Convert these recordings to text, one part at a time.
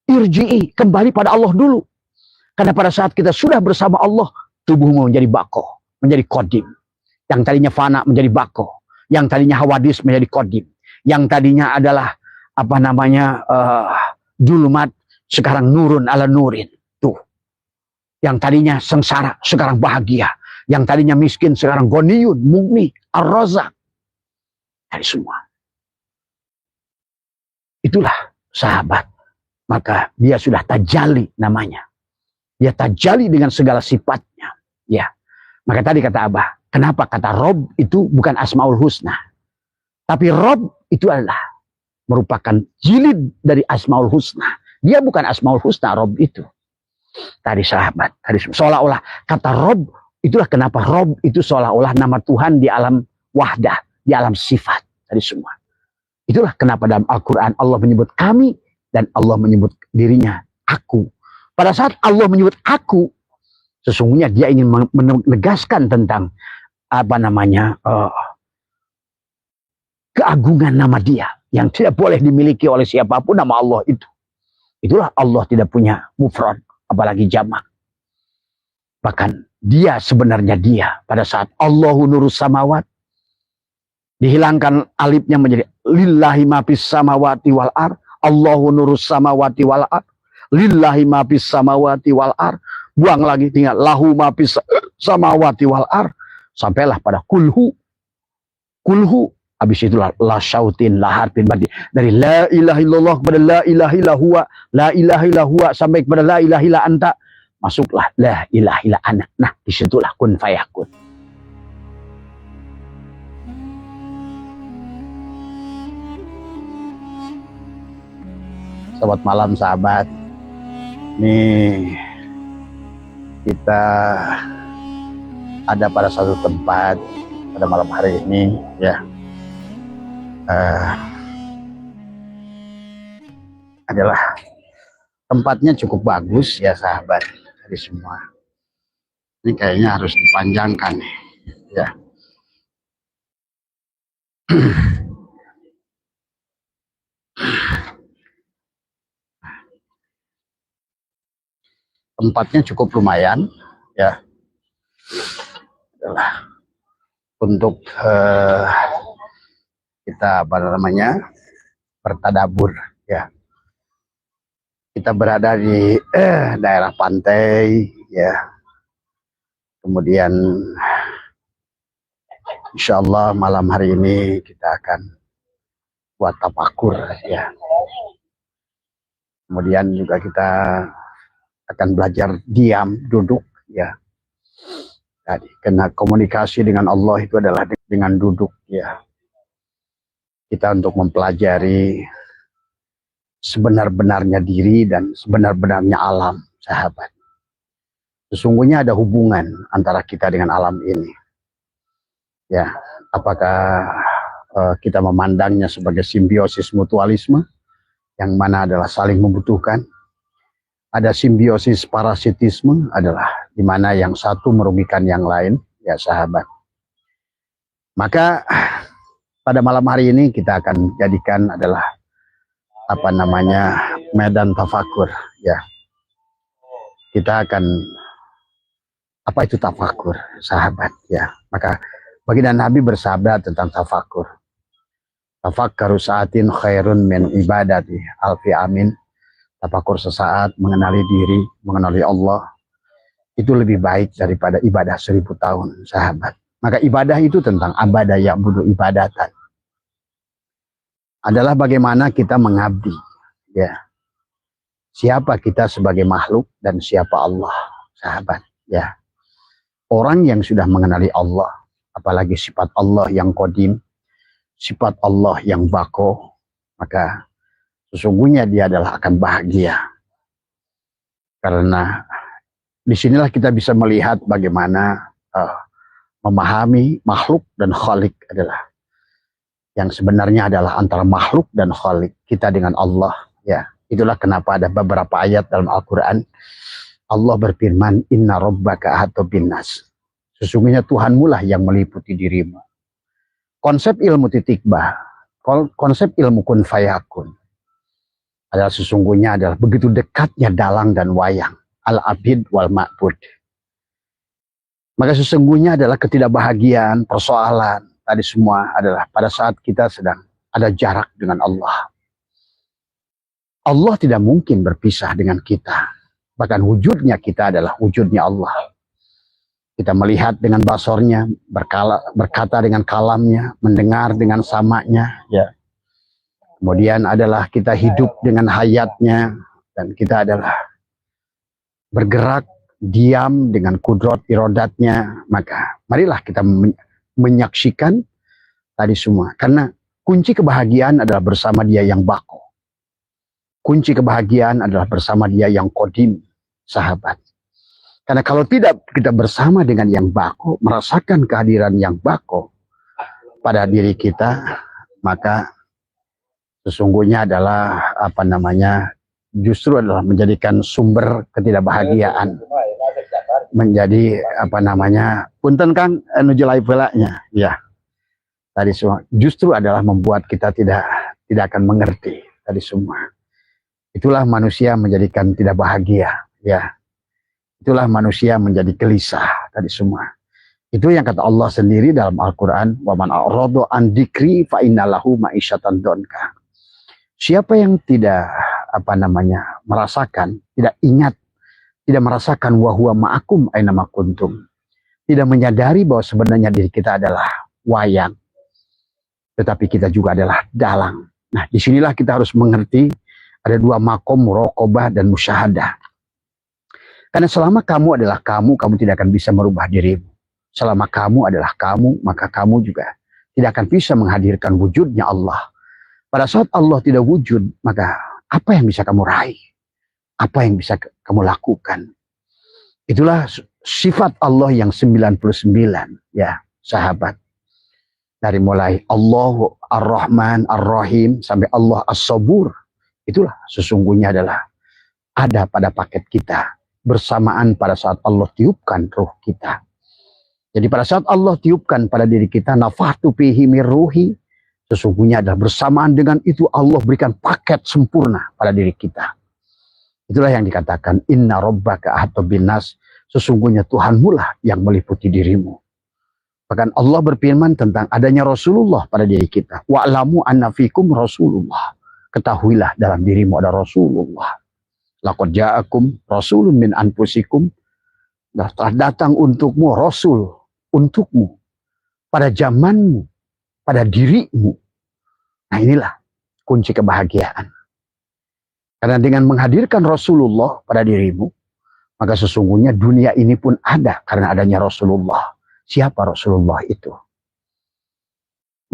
Irji'i, kembali pada Allah dulu. Karena pada saat kita sudah bersama Allah, tubuhmu menjadi bako, menjadi kodim. Yang tadinya fana menjadi bako, yang tadinya hawadis menjadi kodim, yang tadinya adalah apa namanya julumat, sekarang nurun ala nurin. Tuh, yang tadinya sengsara sekarang bahagia, yang tadinya miskin sekarang goniyun, mugni, ar-razak. Dari semua. Itulah sahabat. Maka dia sudah tajali namanya. Dia tajali dengan segala sifatnya. Ya. Maka tadi kata Abah, kenapa kata Rob itu bukan Asmaul Husna. Tapi Rob itu adalah merupakan jilid dari Asmaul Husna. Dia bukan Asmaul Husna, Rob itu. Tadi sahabat. Tadi seolah-olah kata Rob, itulah kenapa Rob itu seolah-olah nama Tuhan di alam wahdah. Di alam sifat. Tadi semua. Itulah kenapa dalam Al-Quran Allah menyebut kami. Dan Allah menyebut dirinya aku. Pada saat Allah menyebut aku, sesungguhnya dia ingin menegaskan tentang apa namanya keagungan nama dia yang tidak boleh dimiliki oleh siapapun, nama Allah itu. Itulah Allah tidak punya mufrad, apalagi jamak. Bahkan dia sebenarnya dia pada saat Allahu nurus samawat, dihilangkan alifnya menjadi lillahi ma fis samawati wal ar. Allahu nurus samawati wal ar. Lillahi ma fis samawati wal ar. Buang lagi tinggal lahu ma fis samawati wal ar. Sampailah pada kulhu. Kulhu. Habis itulah la syautin la harfin dari la ilaha illallah kepada la ilaha illallah, la ilaha illallah sampai kepada la ilaha illa anta, masuklah la ilaha illa ana. Nah, disitulah kun fayakun. Selamat malam sahabat. Nih kita ada pada satu tempat pada malam hari ini ya. Adalah tempatnya cukup bagus ya sahabat dari semua. Ini kayaknya harus dipanjangkan ya. Tempatnya cukup lumayan ya. Adalah untuk kita apa namanya bertadabur ya. Kita berada di daerah pantai ya. Kemudian insya Allah malam hari ini kita akan buat tafakur ya. Kemudian juga kita akan belajar diam, duduk ya. Jadi, karena komunikasi dengan Allah itu adalah dengan duduk ya. Kita untuk mempelajari sebenar-benarnya diri dan sebenar-benarnya alam, sahabat. Sesungguhnya ada hubungan antara kita dengan alam ini. Ya, apakah kita memandangnya sebagai simbiosis mutualisme yang mana adalah saling membutuhkan? Ada simbiosis parasitisme adalah di mana yang satu merugikan yang lain, ya sahabat. Maka pada malam hari ini kita akan jadikan adalah apa namanya medan tafakur ya. Kita akan apa itu tafakur sahabat ya. Maka baginda Nabi bersabda tentang tafakur. Tafakkaru sa'atin khairun min ibadati alfi amin. Tafakur sesaat mengenali diri, mengenali Allah itu lebih baik daripada ibadah 1000 tahun sahabat. Maka ibadah itu tentang abadah ya'budu ibadatan. Adalah bagaimana kita mengabdi ya. Siapa kita sebagai makhluk dan siapa Allah sahabat ya. Orang yang sudah mengenali Allah, apalagi sifat Allah yang qadim, sifat Allah yang baqo, maka sesungguhnya dia adalah akan bahagia. Karena disinilah kita bisa melihat bagaimana memahami makhluk dan khalik adalah yang sebenarnya adalah antara makhluk dan khalik kita dengan Allah ya. Itulah kenapa ada beberapa ayat dalam Al-Quran Allah berfirman inna rabbaka ahata binnas. Sesungguhnya Tuhanmu lah yang meliputi dirimu. Konsep ilmu titik bah, konsep ilmu kun fayakun adalah sesungguhnya adalah begitu dekatnya dalang dan wayang, al-abid wal ma'bud. Maka sesungguhnya adalah ketidakbahagiaan, persoalan tadi semua adalah pada saat kita sedang ada jarak dengan Allah. Allah tidak mungkin berpisah dengan kita. Bahkan wujudnya kita adalah wujudnya Allah. Kita melihat dengan basornya, berkata dengan kalamnya, mendengar dengan samanya, ya. Kemudian adalah kita hidup dengan hayatnya, dan kita adalah bergerak, diam dengan kudrat irodatnya. Maka marilah kita menyaksikan tadi semua. Karena kunci kebahagiaan adalah bersama dia yang bako. Kunci kebahagiaan adalah bersama dia yang kodim, sahabat. Karena kalau tidak kita bersama dengan yang bako, merasakan kehadiran yang bako pada diri kita, maka sesungguhnya adalah justru adalah menjadikan sumber ketidakbahagiaan, menjadi punten Kang nuju lai pelaknya, ya tadi semua justru adalah membuat kita tidak akan mengerti tadi semua. Itulah manusia menjadikan tidak bahagia, ya. Itulah manusia menjadi gelisah tadi semua. Itu yang kata Allah sendiri dalam Al-Quran, wa man a'rada an dzikri fa innalahu ma'isyatan donka. Siapa yang tidak merasakan, tidak ingat, tidak merasakan wa huwa ma'akum aina ma kuntum, tidak menyadari bahwa sebenarnya diri kita adalah wayang, tetapi kita juga adalah dalang. Nah, disinilah kita harus mengerti ada dua makom, muraqabah dan musyahadah. Karena selama kamu adalah kamu tidak akan bisa merubah dirimu. Selama kamu adalah kamu, maka kamu juga tidak akan bisa menghadirkan wujudnya Allah. Pada saat Allah tidak wujud, maka apa yang bisa kamu raih? Apa yang bisa kamu lakukan? Itulah sifat Allah yang 99, ya sahabat. Dari mulai Allah Ar-Rahman Ar-Rahim sampai Allah As-Sabur. Itulah sesungguhnya adalah ada pada paket kita. Bersamaan pada saat Allah tiupkan ruh kita. Jadi pada saat Allah tiupkan pada diri kita, nafahtu fihi mir ruhi, sesungguhnya adalah bersamaan dengan itu Allah berikan paket sempurna pada diri kita. Itulah yang dikatakan inna rabbaka ahata binnas, sesungguhnya Tuhanmu lah yang meliputi dirimu. Bahkan Allah berfirman tentang adanya Rasulullah pada diri kita. Wa'lamu anna fikum Rasulullah. Ketahuilah dalam dirimu ada Rasulullah. Laqad ja'akum rasulun min anfusikum, telah datang untukmu Rasul, untukmu, pada zamanmu, pada dirimu. Nah inilah kunci kebahagiaan. Karena dengan menghadirkan Rasulullah pada dirimu, maka sesungguhnya dunia ini pun ada karena adanya Rasulullah. Siapa Rasulullah itu?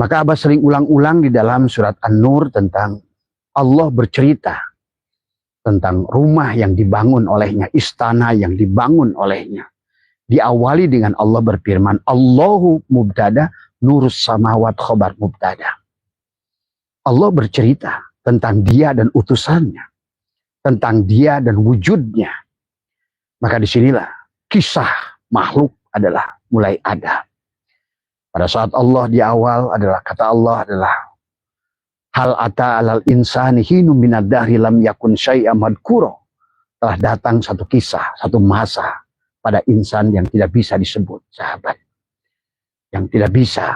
Maka Abah sering ulang-ulang di dalam surat An-Nur tentang Allah bercerita tentang rumah yang dibangun olehnya, istana yang dibangun olehnya. Diawali dengan Allah berfirman, Allahu mubtada, nurus samawat khobar mubtada. Allah bercerita tentang dia dan utusannya, tentang dia dan wujudnya. Maka disinilah kisah makhluk adalah mulai ada. Pada saat Allah di awal adalah, kata Allah adalah, hal ata alal insani hinum minad dahri lam yakun syai'an madhkura. Telah datang satu kisah, satu masa pada insan yang tidak bisa disebut, sahabat. Yang tidak bisa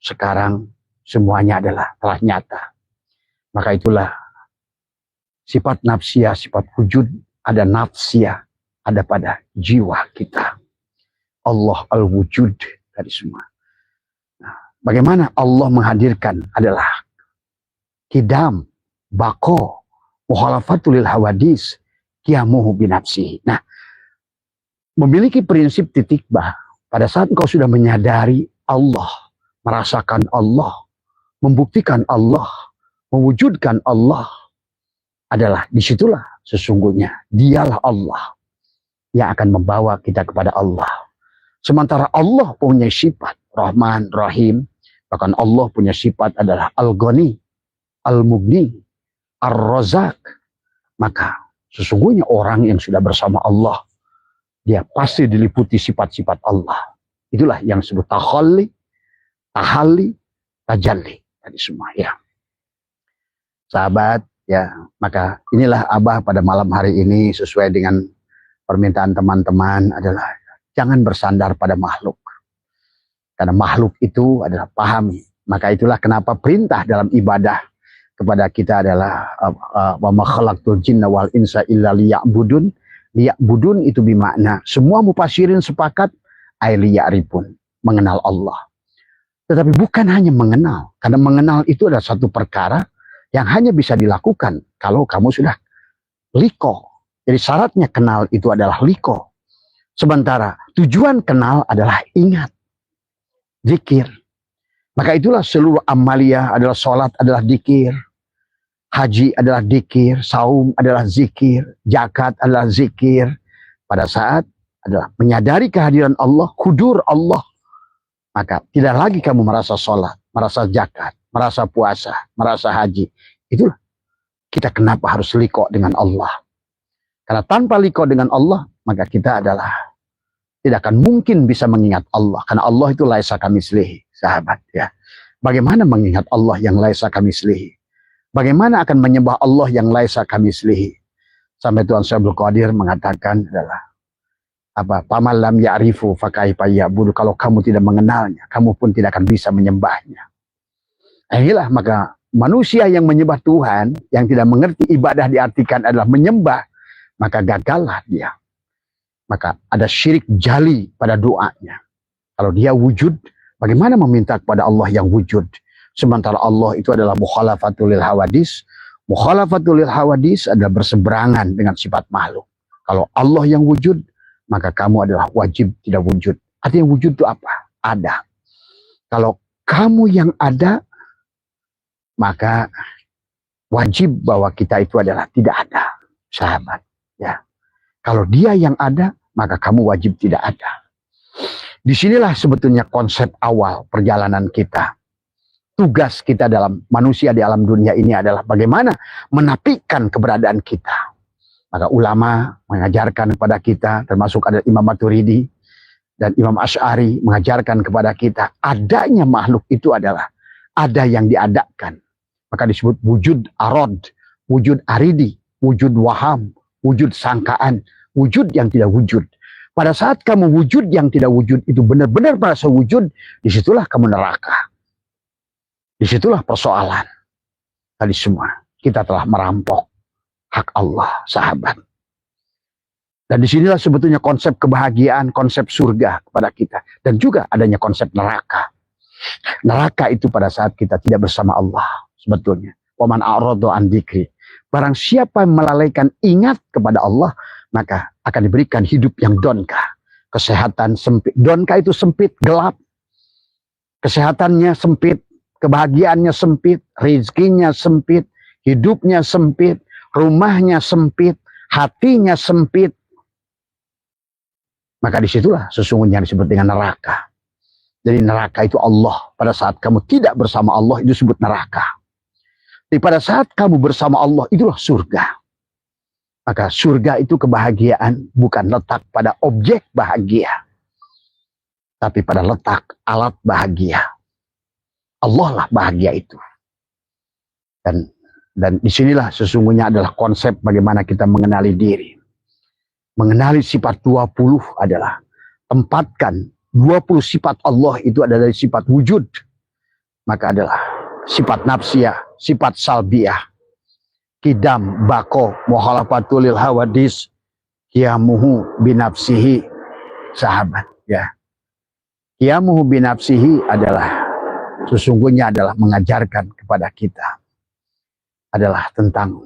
sekarang semuanya adalah telah nyata. Maka itulah sifat nafsiyah, sifat wujud, ada nafsiyah, ada pada jiwa kita. Allah al-wujud tadi semua. Bagaimana Allah menghadirkan adalah kidam, bako, mukhalafatul hawadis, qiyamuhu binafsihi. Nah, memiliki prinsip titik bah. Pada saat engkau sudah menyadari Allah, merasakan Allah, membuktikan Allah, mewujudkan Allah, adalah disitulah sesungguhnya dialah Allah yang akan membawa kita kepada Allah. Sementara Allah punya sifat Rahman, Rahim. Bahkan Allah punya sifat adalah Al-Ghani, Al-Mughni, Ar-Razak. Maka sesungguhnya orang yang sudah bersama Allah, dia pasti diliputi sifat-sifat Allah. Itulah yang disebut takhalli, tahalli, tajalli. Tadi semua ya. Sahabat, Ya, maka inilah Abah pada malam hari ini sesuai dengan permintaan teman-teman adalah jangan bersandar pada makhluk. Karena makhluk itu adalah pahami. Maka itulah kenapa perintah dalam ibadah kepada kita adalah wa ma khalaqtul jinna wal insa illa liya'budun. Liya'budun itu bermakna semua mufassirin sepakat ay liya'rifun, mengenal Allah. Tetapi bukan hanya mengenal, karena mengenal itu adalah satu perkara yang hanya bisa dilakukan kalau kamu sudah liko. Jadi syaratnya kenal itu adalah liko. Sementara tujuan kenal adalah ingat, zikir. Maka itulah seluruh amaliyah adalah sholat adalah zikir, haji adalah zikir, saum adalah zikir, zakat adalah zikir. Pada saat adalah menyadari kehadiran Allah, hudur Allah. Maka tidak lagi kamu merasa sholat, merasa zakat, merasa puasa, merasa haji. Itulah kita kenapa harus liko dengan Allah. Karena tanpa liko dengan Allah, maka kita adalah tidak akan mungkin bisa mengingat Allah. Karena Allah itu laisa kamitslihi, sahabat ya. Bagaimana mengingat Allah yang laisa kamitslihi? Bagaimana akan menyembah Allah yang laisa kamitslihi? Sampai Tuhan Syaikhul Qadir mengatakan adalah paman lam ya'rifu fakaifa ya'budu. Kalau kamu tidak mengenalnya, kamu pun tidak akan bisa menyembahnya. Inilah maka manusia yang menyembah Tuhan, yang tidak mengerti ibadah diartikan adalah menyembah, maka gagallah dia. Maka ada syirik jali pada doanya. Kalau dia wujud, bagaimana meminta kepada Allah yang wujud? Sementara Allah itu adalah mukhalafatul lil hawadis. Mukhalafatul lil hawadis adalah berseberangan dengan sifat makhluk. Kalau Allah yang wujud, maka kamu adalah wajib tidak wujud. Artinya wujud itu apa? Ada. Kalau kamu yang ada, maka wajib bahwa kita itu adalah tidak ada, sahabat. Ya, kalau dia yang ada, maka kamu wajib tidak ada. Disinilah sebetulnya konsep awal perjalanan kita. Tugas kita dalam manusia di alam dunia ini adalah bagaimana menafikan keberadaan kita. Maka ulama mengajarkan kepada kita, termasuk ada Imam Maturidi dan Imam Asy'ari mengajarkan kepada kita, adanya makhluk itu adalah ada yang diadakan. Maka disebut wujud arad, wujud aridi, wujud waham, wujud sangkaan, wujud yang tidak wujud. Pada saat kamu wujud yang tidak wujud itu benar-benar merasa wujud, disitulah kamu neraka. Disitulah persoalan. Tadi semua kita telah merampok hak Allah, sahabat. Dan disinilah sebetulnya konsep kebahagiaan, konsep surga kepada kita. Dan juga adanya konsep neraka. Neraka itu pada saat kita tidak bersama Allah, sebetulnya. Waman a'radu an dzikri. Barang siapa yang melalaikan ingat kepada Allah, maka akan diberikan hidup yang donka. Kesehatan sempit. Donka itu sempit, gelap. Kesehatannya sempit, kebahagiaannya sempit, rezekinya sempit, hidupnya sempit, rumahnya sempit, hatinya sempit. Maka disitulah sesungguhnya disebut dengan neraka. Jadi neraka itu Allah. Pada saat kamu tidak bersama Allah, itu disebut neraka. Jadi pada saat kamu bersama Allah, itulah surga. Maka surga itu kebahagiaan bukan letak pada objek bahagia, tapi pada letak alat bahagia. Allah lah bahagia itu. Dan disinilah sesungguhnya adalah konsep bagaimana kita mengenali diri. Mengenali sifat 20 adalah tempatkan 20 sifat Allah itu adalah dari sifat wujud. Maka adalah sifat nafsiyah, sifat salbiyah, kidam, bako, mukhalafatul lil hawadis, qiyamuhu binafsihi, sahabat ya. Qiyamuhu binafsihi adalah sesungguhnya adalah mengajarkan kepada kita adalah tentang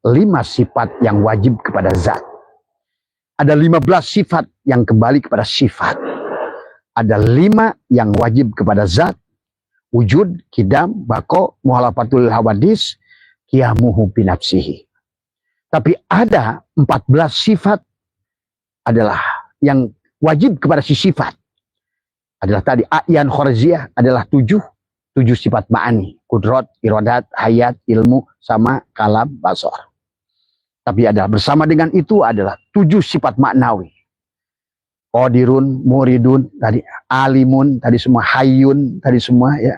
5 sifat yang wajib kepada zat. Ada 15 sifat yang kembali kepada sifat. Ada 5 yang wajib kepada zat. Wujud, kidam, bako, mukhalafatul hawadis, qiyamuhu binafsihi. Tapi ada 14 sifat adalah yang wajib kepada si sifat. Adalah tadi a'yan khorziyah adalah 7 sifat ma'ani. Kudrat, iradat, hayat, ilmu, sama, kalam, basar. Tapi ada bersama dengan itu adalah 7 sifat maknawi. Qadirun, muridun, tadi alimun, tadi semua hayyun, tadi semua ya.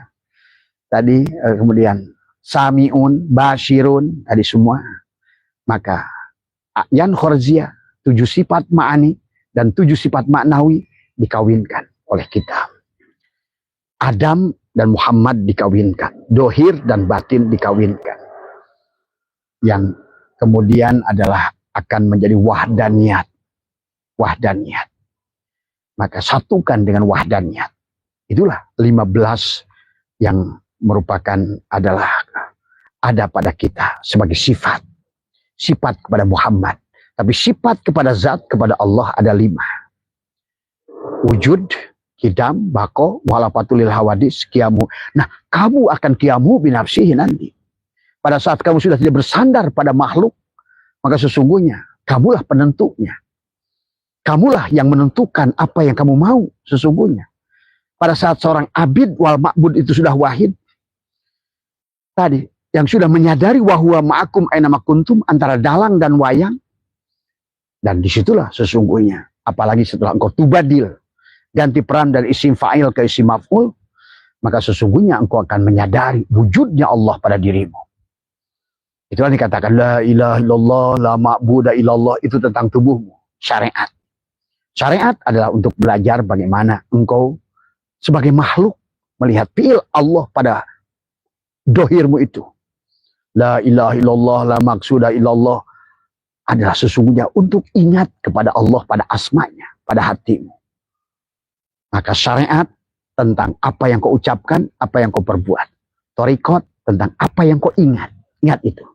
Tadi kemudian Sami'un, Bashirun, tadi semua. Maka Yan Khorziyah, 7 sifat ma'ani dan 7 sifat maknawi dikawinkan oleh kita. Adam dan Muhammad dikawinkan. Dohir dan batin dikawinkan. Yang kemudian adalah akan menjadi wahdaniyat. Wahdaniyat. Maka satukan dengan wahdaniyat. Itulah 15 yang merupakan adalah ada pada kita sebagai sifat. Sifat kepada Muhammad. Tapi sifat kepada zat, kepada Allah ada 5. Wujud, kidam, bako, walafatulil hawadis, kiamu. Nah, kamu akan kiamu binafsihi nanti. Pada saat kamu sudah tidak bersandar pada makhluk, maka sesungguhnya kamulah penentunya. Kamulah yang menentukan apa yang kamu mau sesungguhnya. Pada saat seorang abid wal ma'bud itu sudah wahid, tadi, yang sudah menyadari wahwa ma'akum aina makuntum, antara dalang dan wayang, dan disitulah sesungguhnya, apalagi setelah engkau tubadil, ganti peran dari isim fa'il ke isim maf'ul, maka sesungguhnya engkau akan menyadari wujudnya Allah pada dirimu. Itulah dikatakan la ilaha illallah, la ma'buda illallah, itu tentang tubuhmu, syariat. Syariat adalah untuk belajar bagaimana engkau sebagai makhluk melihat fi'il Allah pada dohirmu itu. La ilaha illallah, la maqsuda illallah adalah sesungguhnya untuk ingat kepada Allah pada asmanya, pada hatimu. Maka syariat tentang apa yang kau ucapkan, apa yang kau perbuat. Thariqat tentang apa yang kau ingat. Ingat itu.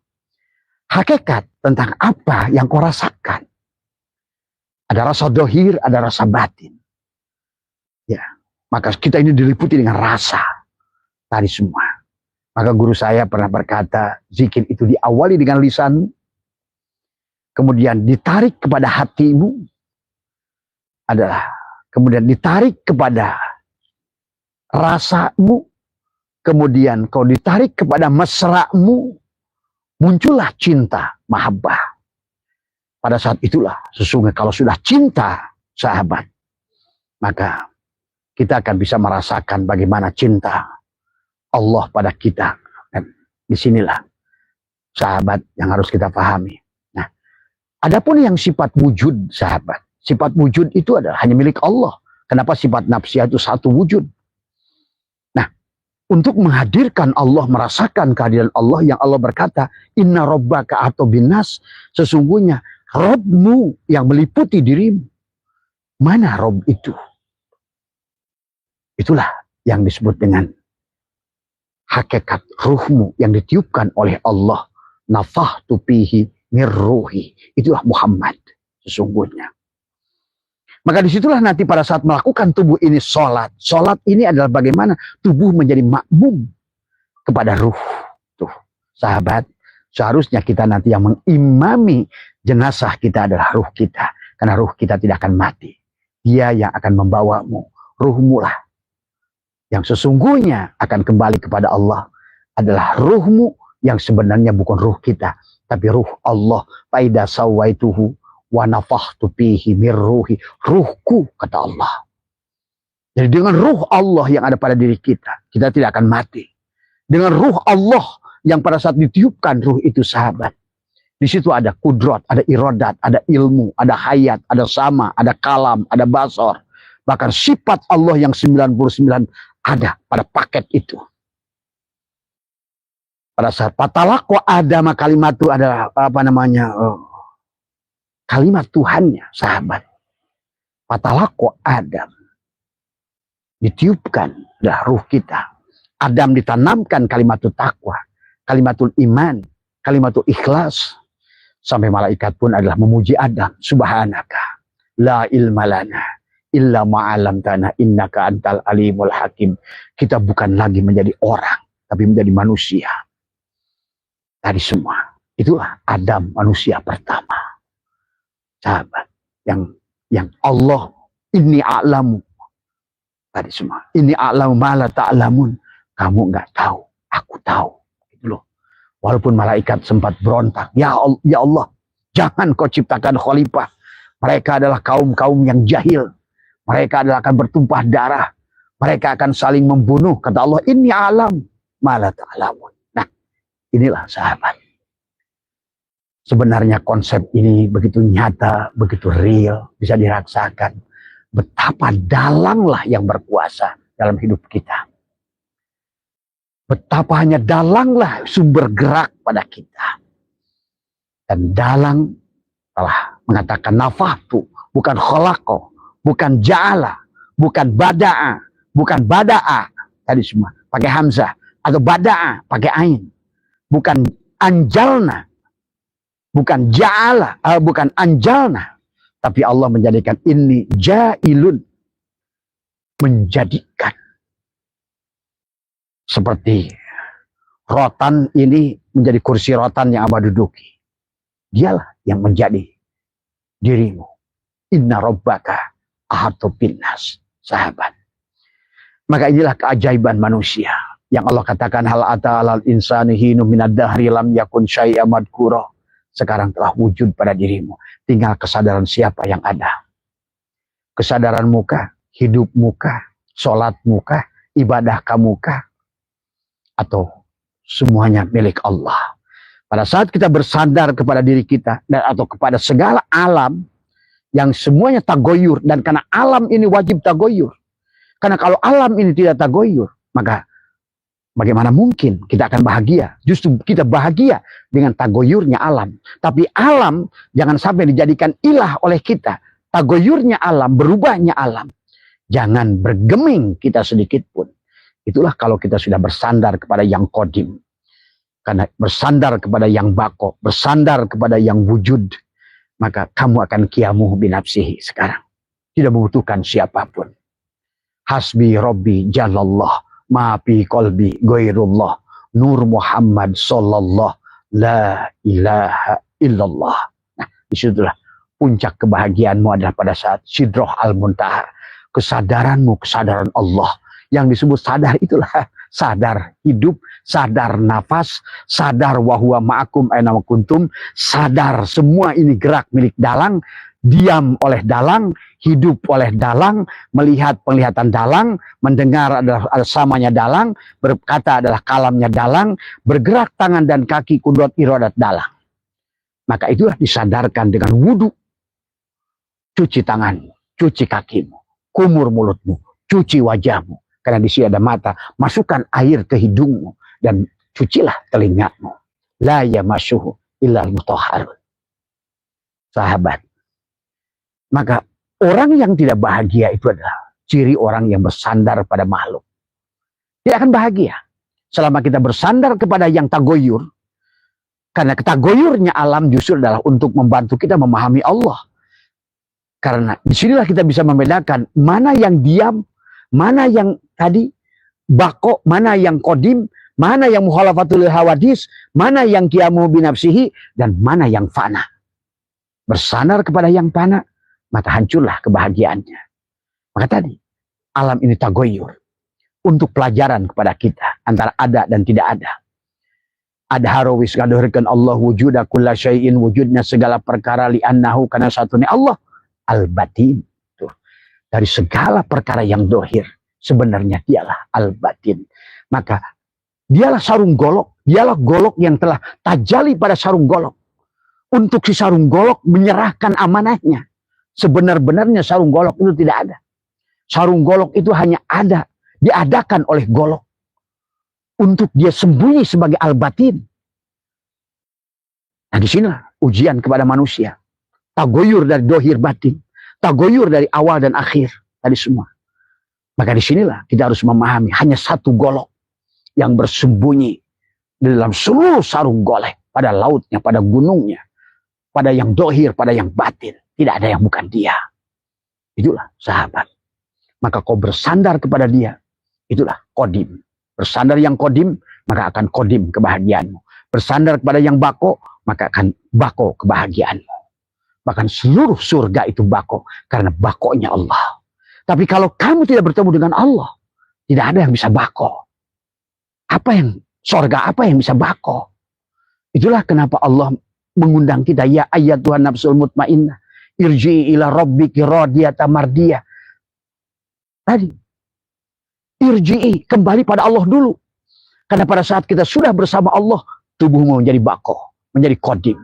Hakikat tentang apa yang kau rasakan. Ada rasa dohir, ada rasa batin. Ya, maka kita ini diliputi dengan rasa. Tadi semua. Maka guru saya pernah berkata, zikir itu diawali dengan lisanmu, kemudian ditarik kepada hatimu, adalah kemudian ditarik kepada rasamu, kemudian kau ditarik kepada mesramu, muncullah cinta, mahabbah. Pada saat itulah sesungguhnya kalau sudah cinta, sahabat, maka kita akan bisa merasakan bagaimana cinta Allah pada kita. Dan disinilah sahabat yang harus kita pahami. Nah, adapun yang sifat wujud, sahabat, sifat wujud itu adalah hanya milik Allah. Kenapa sifat nafsiyah itu satu wujud? Nah, untuk menghadirkan Allah, merasakan kehadiran Allah, yang Allah berkata, Inna rabbaka atau binas, sesungguhnya Rabbmu yang meliputi dirimu. Mana Rabb itu? Itulah yang disebut dengan hakikat ruhmu yang ditiupkan oleh Allah. Nafahtu fihi mir ruhi. Itulah Muhammad sesungguhnya. Maka disitulah nanti pada saat melakukan tubuh ini sholat. Sholat ini adalah bagaimana tubuh menjadi makmum kepada ruh. Tuh, sahabat, seharusnya kita nanti yang mengimami jenazah kita adalah ruh kita. Karena ruh kita tidak akan mati. Dia yang akan membawamu. Ruhmu lah yang sesungguhnya akan kembali kepada Allah. Adalah ruhmu yang sebenarnya bukan ruh kita. Tapi ruh Allah. Faida sawaituhu wa nafakhtu fihi mir ruhi. Ruhku, kata Allah. Jadi dengan ruh Allah yang ada pada diri kita, kita tidak akan mati. Dengan ruh Allah yang pada saat ditiupkan ruh itu, sahabat, di situ ada kudrat, ada iradat, ada ilmu, ada hayat, ada sama, ada kalam, ada basar. Bahkan sifat Allah yang 99 ada pada paket itu. Pada saat patalaqwa adama kalimat itu adalah apa namanya? Kalimat Tuhannya, sahabat. Patalaqwa Adam. Ditiupkan adalah ruh kita. Adam ditanamkan kalimatul taqwa, kalimatul iman, kalimatul ikhlas. Sampai malaikat pun adalah memuji Adam. Subhanaka la ilma lana illa ma'alamtana innaka antal alimul hakim. Kita bukan lagi menjadi orang, tapi menjadi manusia. Tadi semua. Itulah Adam, manusia pertama. Sahabat. Yang Allah, inni a'lamu. Tadi semua. Inni a'lamu ma la ta'lamun. Kamu enggak tahu, aku tahu. Gitu loh. Walaupun malaikat sempat berontak. Ya Allah, jangan kau ciptakan khalifah. Mereka adalah kaum-kaum yang jahil. Mereka adalah akan bertumpah darah. Mereka akan saling membunuh. Kata Allah, inni alam ma la ta'lamun. Nah, Inilah sahabat. Sebenarnya konsep ini begitu nyata, begitu real, bisa dirasakan. Betapa dalanglah yang berkuasa dalam hidup kita. Betapa hanya dalanglah sumber gerak pada kita. Dan dalang telah mengatakan nafatu, bukan kholako, bukan ja'ala, bukan bada'a, bukan bada'a. Tadi semua pakai hamzah. Atau bada'a pakai ain. Bukan anjalna. Bukan ja'ala, bukan anjalna. Tapi Allah menjadikan ini ja'ilun. Menjadikan. Seperti rotan ini menjadi kursi rotan yang Abah duduki. Dialah yang menjadi dirimu. Inna rabbaka ahatu binnas. Sahabat. Maka inilah keajaiban manusia. Yang Allah katakan hal ata'alal insani hinu minad dahri lam yakun syai'a madkura. Sekarang telah wujud pada dirimu. Tinggal kesadaran siapa yang ada. Kesadaran muka, hidup muka, sholat muka, ibadah kamuka, atau semuanya milik Allah. Pada saat kita bersandar kepada diri kita dan atau kepada segala alam yang semuanya tagoyur, dan karena alam ini wajib tagoyur. Karena kalau alam ini tidak tagoyur, maka bagaimana mungkin kita akan bahagia? Justru kita bahagia dengan tagoyurnya alam. Tapi alam jangan sampai dijadikan ilah oleh kita. Tagoyurnya alam, berubahnya alam. Jangan bergeming kita sedikit pun. Itulah kalau kita sudah bersandar kepada yang kodim. Karena bersandar kepada yang bako, bersandar kepada yang wujud, maka kamu akan qiyamuh binafsihi sekarang. Tidak membutuhkan siapapun. Hasbi Rabbi Jalallah, maafi kolbi goirullah, Nur Muhammad Sallallahu, La ilaha illallah. Nah, disitulah puncak kebahagiaanmu adalah pada saat Sidroh Al-Muntaha. Kesadaranmu, kesadaran Allah. Yang disebut sadar itulah sadar hidup, sadar nafas, sadar wahwa ma'akum aina kuntum, sadar semua ini gerak milik dalang, diam oleh dalang, hidup oleh dalang, melihat penglihatan dalang, mendengar adalah samanya dalang, berkata adalah kalamnya dalang, bergerak tangan dan kaki kudrat iradat dalang. Maka itulah disadarkan dengan wudhu. Cuci tanganmu, cuci kakimu, kumur mulutmu, cuci wajahmu. Karena di sini ada mata, masukkan air ke hidungmu dan cucilah telingamu. La yamassuhu illal mutahharun. Sahabat. Maka orang yang tidak bahagia itu adalah ciri orang yang bersandar pada makhluk. Tidak akan bahagia selama kita bersandar kepada yang tagoyur. Karena ketagoyurnya alam justru adalah untuk membantu kita memahami Allah. Karena disinilah kita bisa membedakan mana yang diam, mana yang tadi bako, mana yang kodim, mana yang mukhalafatul hawadis, mana yang qiyamuh binafsihi, dan mana yang fana. Bersandar kepada yang fana, maka hancurlah kebahagiaannya. Maka tadi, alam ini tagoyur. Untuk pelajaran kepada kita, antara ada dan tidak ada. Ada harawis ngadohirkan Allah wujuda kulla syai'in, wujudnya segala perkara li'annahu, karena satunya Allah al-batin. Dari segala perkara yang dohir, sebenarnya dialah al-batin. Maka dialah sarung golok, dialah golok yang telah tajali pada sarung golok. Untuk si sarung golok menyerahkan amanahnya. Sebenar-benarnya sarung golok itu tidak ada. Sarung golok itu hanya ada, diadakan oleh golok. Untuk dia sembunyi sebagai al-batin. Nah disinilah ujian kepada manusia. Tagoyur dari dohir batin. Tagoyur dari awal dan akhir. Tadi semua. Maka disinilah kita harus memahami hanya satu golok yang bersembunyi di dalam seluruh sarung golek. Pada lautnya, pada gunungnya. Pada yang dohir, pada yang batin. Tidak ada yang bukan dia. Itulah sahabat. Maka kau bersandar kepada dia. Itulah kodim. Bersandar yang kodim, maka akan kodim kebahagiaanmu. Bersandar kepada yang bako, maka akan bako kebahagiaanmu. Bahkan seluruh surga itu bako. Karena bakonya Allah. Tapi kalau kamu tidak bertemu dengan Allah, tidak ada yang bisa bako. Apa yang surga, apa yang bisa bako? Itulah kenapa Allah mengundang kita. Ya ayyatuhan nafsul mutmainnah. Irji'i ila rabbiki radiyata mardiyah. Tadi. Irji'i, kembali pada Allah dulu. Karena pada saat kita sudah bersama Allah, tubuhmu menjadi bako, menjadi kodim.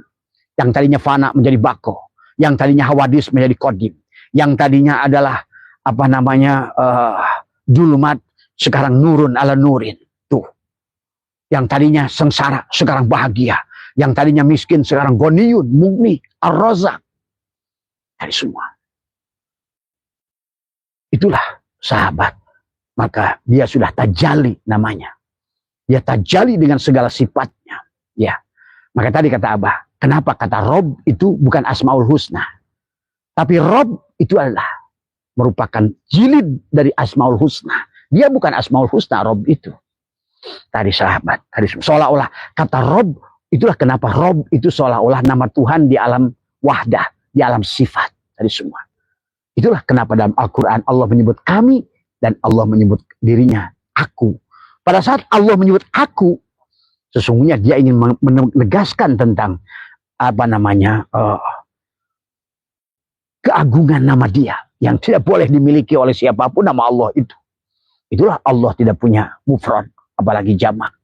Yang tadinya fana menjadi bako, yang tadinya hawadis menjadi kodim, yang tadinya adalah apa namanya julumat sekarang nurun ala nurin. Tuh, yang tadinya sengsara sekarang bahagia, yang tadinya miskin sekarang goniyun, mugni, ar-razak. Dari semua. Itulah sahabat. Maka dia sudah tajali namanya. Dia tajali dengan segala sifatnya. Ya. Maka tadi kata Abah, kenapa kata Rob itu bukan Asmaul Husna. Tapi Rob itu adalah merupakan jilid dari Asmaul Husna. Dia bukan Asmaul Husna, Rob itu. Tadi sahabat. Tadi seolah-olah kata Rob, itulah kenapa Rob itu seolah-olah nama Tuhan di alam wahdah. Di alam sifat. Tadi semua. Itulah kenapa dalam Al-Quran Allah menyebut kami. Dan Allah menyebut dirinya aku. Pada saat Allah menyebut aku, sesungguhnya dia ingin menegaskan tentang apa namanya keagungan nama dia yang tidak boleh dimiliki oleh siapapun, nama Allah itu. Itulah Allah tidak punya mufrad, apalagi jamak.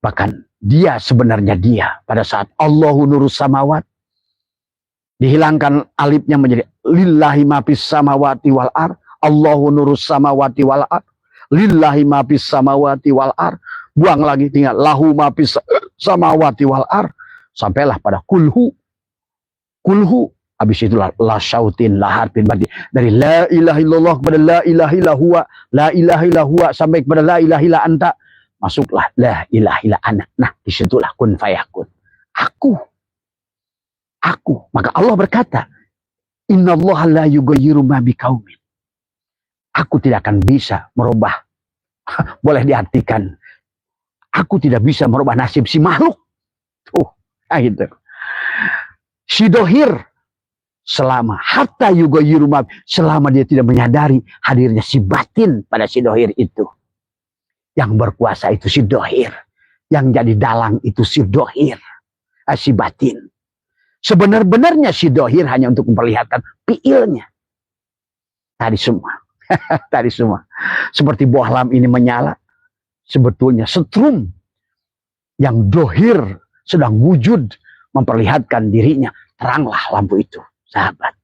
Bahkan dia sebenarnya dia pada saat Allahu nurus samawat, dihilangkan alifnya menjadi lillahi ma fis samawati wal ar. Allahu nurus samawati wal ar. Lillahi ma fis samawati wal ar. Buang lagi tinggal lahu ma fis samawati wal ar. Sampailah pada kulhu. Kulhu. Habis itulah la syautin la harfin, berarti dari la ilaha illallah kepada la ilaha illallah, la ilaha illallah sampai kepada la ilaha illa anta, masuklah la ilaha illa ana. Nah, disitulah kun fayakun. Aku. Maka Allah berkata, innallaha la yughayyiru ma biqaumin. Aku tidak akan bisa merubah. Boleh diartikan, aku tidak bisa merubah nasib si makhluk. Tuh, gitu. Si dohir selama hatta yughayyiru ma, selama dia tidak menyadari hadirnya si batin pada si dohir itu. Yang berkuasa itu si dohir. Yang jadi dalang itu si dohir. Si batin. Sebenar-benarnya si dohir hanya untuk memperlihatkan fiilnya. Tadi semua. Tadi semua. Seperti buah lam ini menyala. Sebetulnya setrum yang dohir sedang wujud memperlihatkan dirinya. Teranglah lampu itu, sahabat.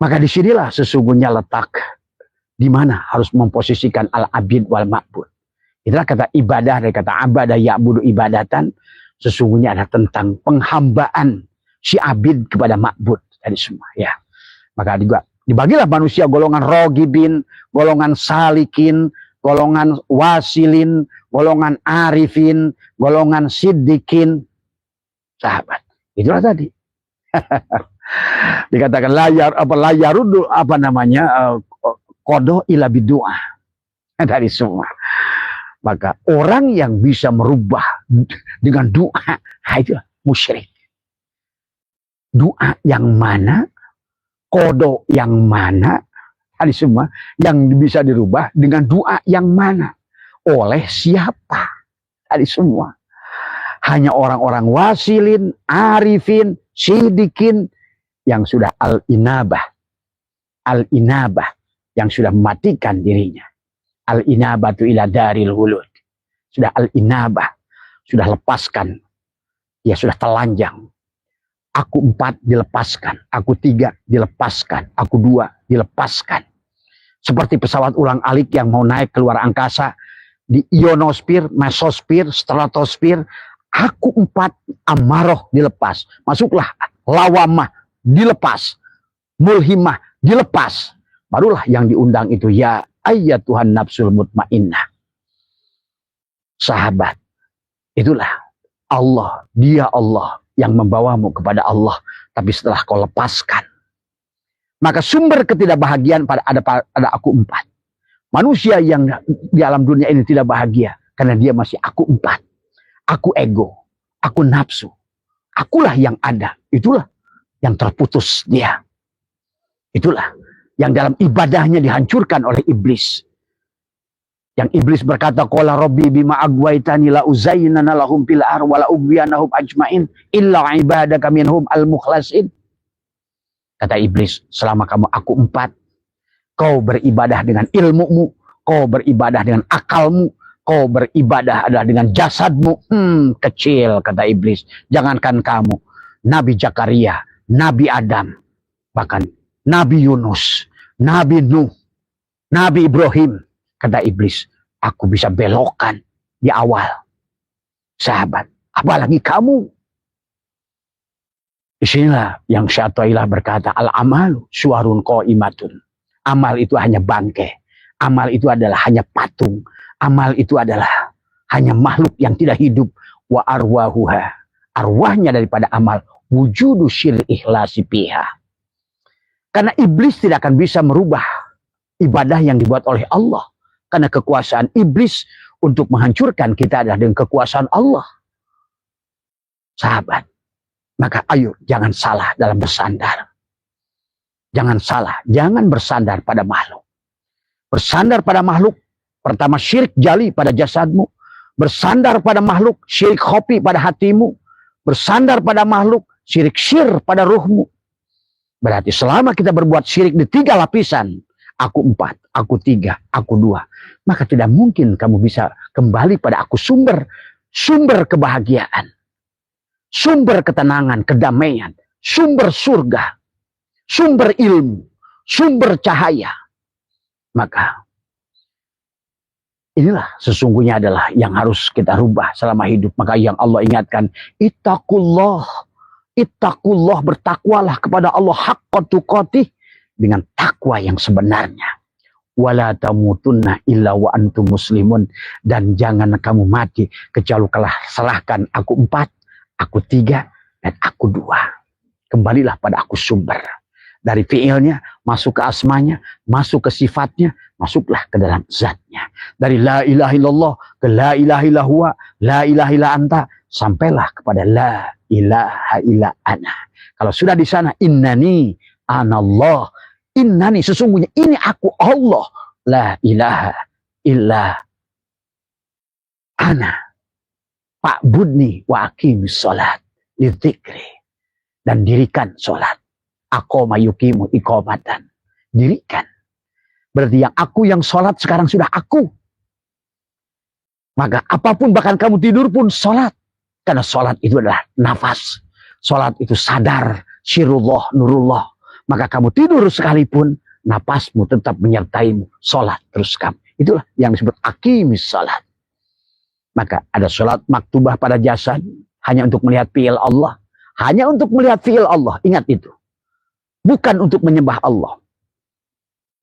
Maka disinilah sesungguhnya letak di mana harus memposisikan al-abid wal ma'bud. Itulah kata ibadah dari kata abadah ya'budu ibadatan. Sesungguhnya ada tentang penghambaan si abid kepada ma'bud. Tadi semua, ya. Maka juga dibagilah manusia golongan rogibin, golongan salikin, golongan wasilin, golongan arifin, golongan siddiqin. Sahabat, itulah tadi. Dikatakan layarudu kodo ila bidu'a. Dari semua. Maka orang yang bisa merubah dengan doa, itu musyrik. Doa yang mana, kodo yang mana, tadi semua yang bisa dirubah dengan doa yang mana, oleh siapa, tadi semua. Hanya orang-orang wasilin, arifin, sidikin yang sudah al-inabah, yang sudah mematikan dirinya. Al-inabatu ila daril hulud. Sudah al-inabah. Sudah lepaskan. Ya sudah telanjang. Aku 4 dilepaskan. Aku 3 dilepaskan. Aku 2 dilepaskan. Seperti pesawat ulang-alik yang mau naik keluar angkasa. Di ionosfer, mesosfer, stratosfer. Aku 4 amaroh dilepas. Masuklah lawamah dilepas. Mulhimah dilepas. Barulah yang diundang itu ya ayyatuhan nafsul mutmainnah. Sahabat, itulah Allah, dia Allah yang membawamu kepada Allah. Tapi setelah kau lepaskan, maka sumber ketidakbahagiaan ada aku 4. Manusia yang di alam dunia ini tidak bahagia karena dia masih aku 4. Aku ego, aku nafsu. Akulah yang ada. Itulah yang terputus dia. Itulah yang dalam ibadahnya dihancurkan oleh iblis. Yang iblis berkata, qala rabbi bima agwaitani la uzayyinana lahum fil ar wa la ughwiyanahum ajmain illa ibadaka minhum al mukhlasin. Kata iblis, selama kamu aku 4, kau beribadah dengan ilmumu, kau beribadah dengan akalmu, kau beribadah adalah dengan jasadmu. Kecil, kata iblis. Jangankan kamu, Nabi Zakaria, Nabi Adam, bahkan Nabi Yunus, Nabi Nuh, Nabi Ibrahim, kata iblis, aku bisa belokkan di awal. Sahabat, apalagi kamu. Disinilah yang Syaikhullah berkata, al-amalu suwarun qaimatun. Amal itu hanya bangkai. Amal itu adalah hanya patung. Amal itu adalah hanya makhluk yang tidak hidup. Wa arwahuha. Arwahnya daripada amal. Wujudu syir ikhlasi piha. Karena iblis tidak akan bisa merubah ibadah yang dibuat oleh Allah. Karena kekuasaan iblis untuk menghancurkan kita adalah dengan kekuasaan Allah. Sahabat. Maka ayo jangan salah dalam bersandar. Jangan salah, jangan bersandar pada makhluk. Bersandar pada makhluk, pertama syirik jali pada jasadmu. Bersandar pada makhluk, syirik khofi pada hatimu. Bersandar pada makhluk, syirik syir pada ruhmu. Berarti selama kita berbuat syirik di 3 lapisan, aku 4, aku 3, aku 2, maka tidak mungkin kamu bisa kembali pada aku sumber kebahagiaan. Sumber ketenangan, kedamaian, sumber surga, sumber ilmu, sumber cahaya. Maka inilah sesungguhnya adalah yang harus kita rubah selama hidup. Maka yang Allah ingatkan, ittaqullah, ittaqullah, bertakwalah kepada Allah haqqa tuqatih, dengan takwa yang sebenarnya. Wala tamutunna illa wa antum muslimun, dan jangan kamu mati kecuali kalah salahkan aku 4, aku 3, dan aku 2. Kembalilah pada aku sumber. Dari fiilnya, masuk ke asmanya, masuk ke sifatnya, masuklah ke dalam zatnya. Dari la ilaha illallah ke la ilaha illallah, la ilaha illa anta, sampailah kepada la ilaha illa ana. Kalau sudah di sana, innani anallah, innani, sesungguhnya ini aku Allah, la ilaha illa ana. Fa'budni wa aqimis sholat lidzikri, dan dirikan sholat. Aqama yuqimu iqamatan, dirikan. Berarti yang aku yang sholat sekarang sudah aku. Maka apapun, bahkan kamu tidur pun sholat. Karena sholat itu adalah nafas. Sholat itu sadar, syirullah, nurullah. Maka kamu tidur sekalipun, nafasmu tetap menyertaimu. Sholat terus kamu. Itulah yang disebut aqimis sholat. Maka ada sholat maktubah pada jasad, hanya untuk melihat fi'il Allah. Hanya untuk melihat fi'il Allah, ingat itu. Bukan untuk menyembah Allah.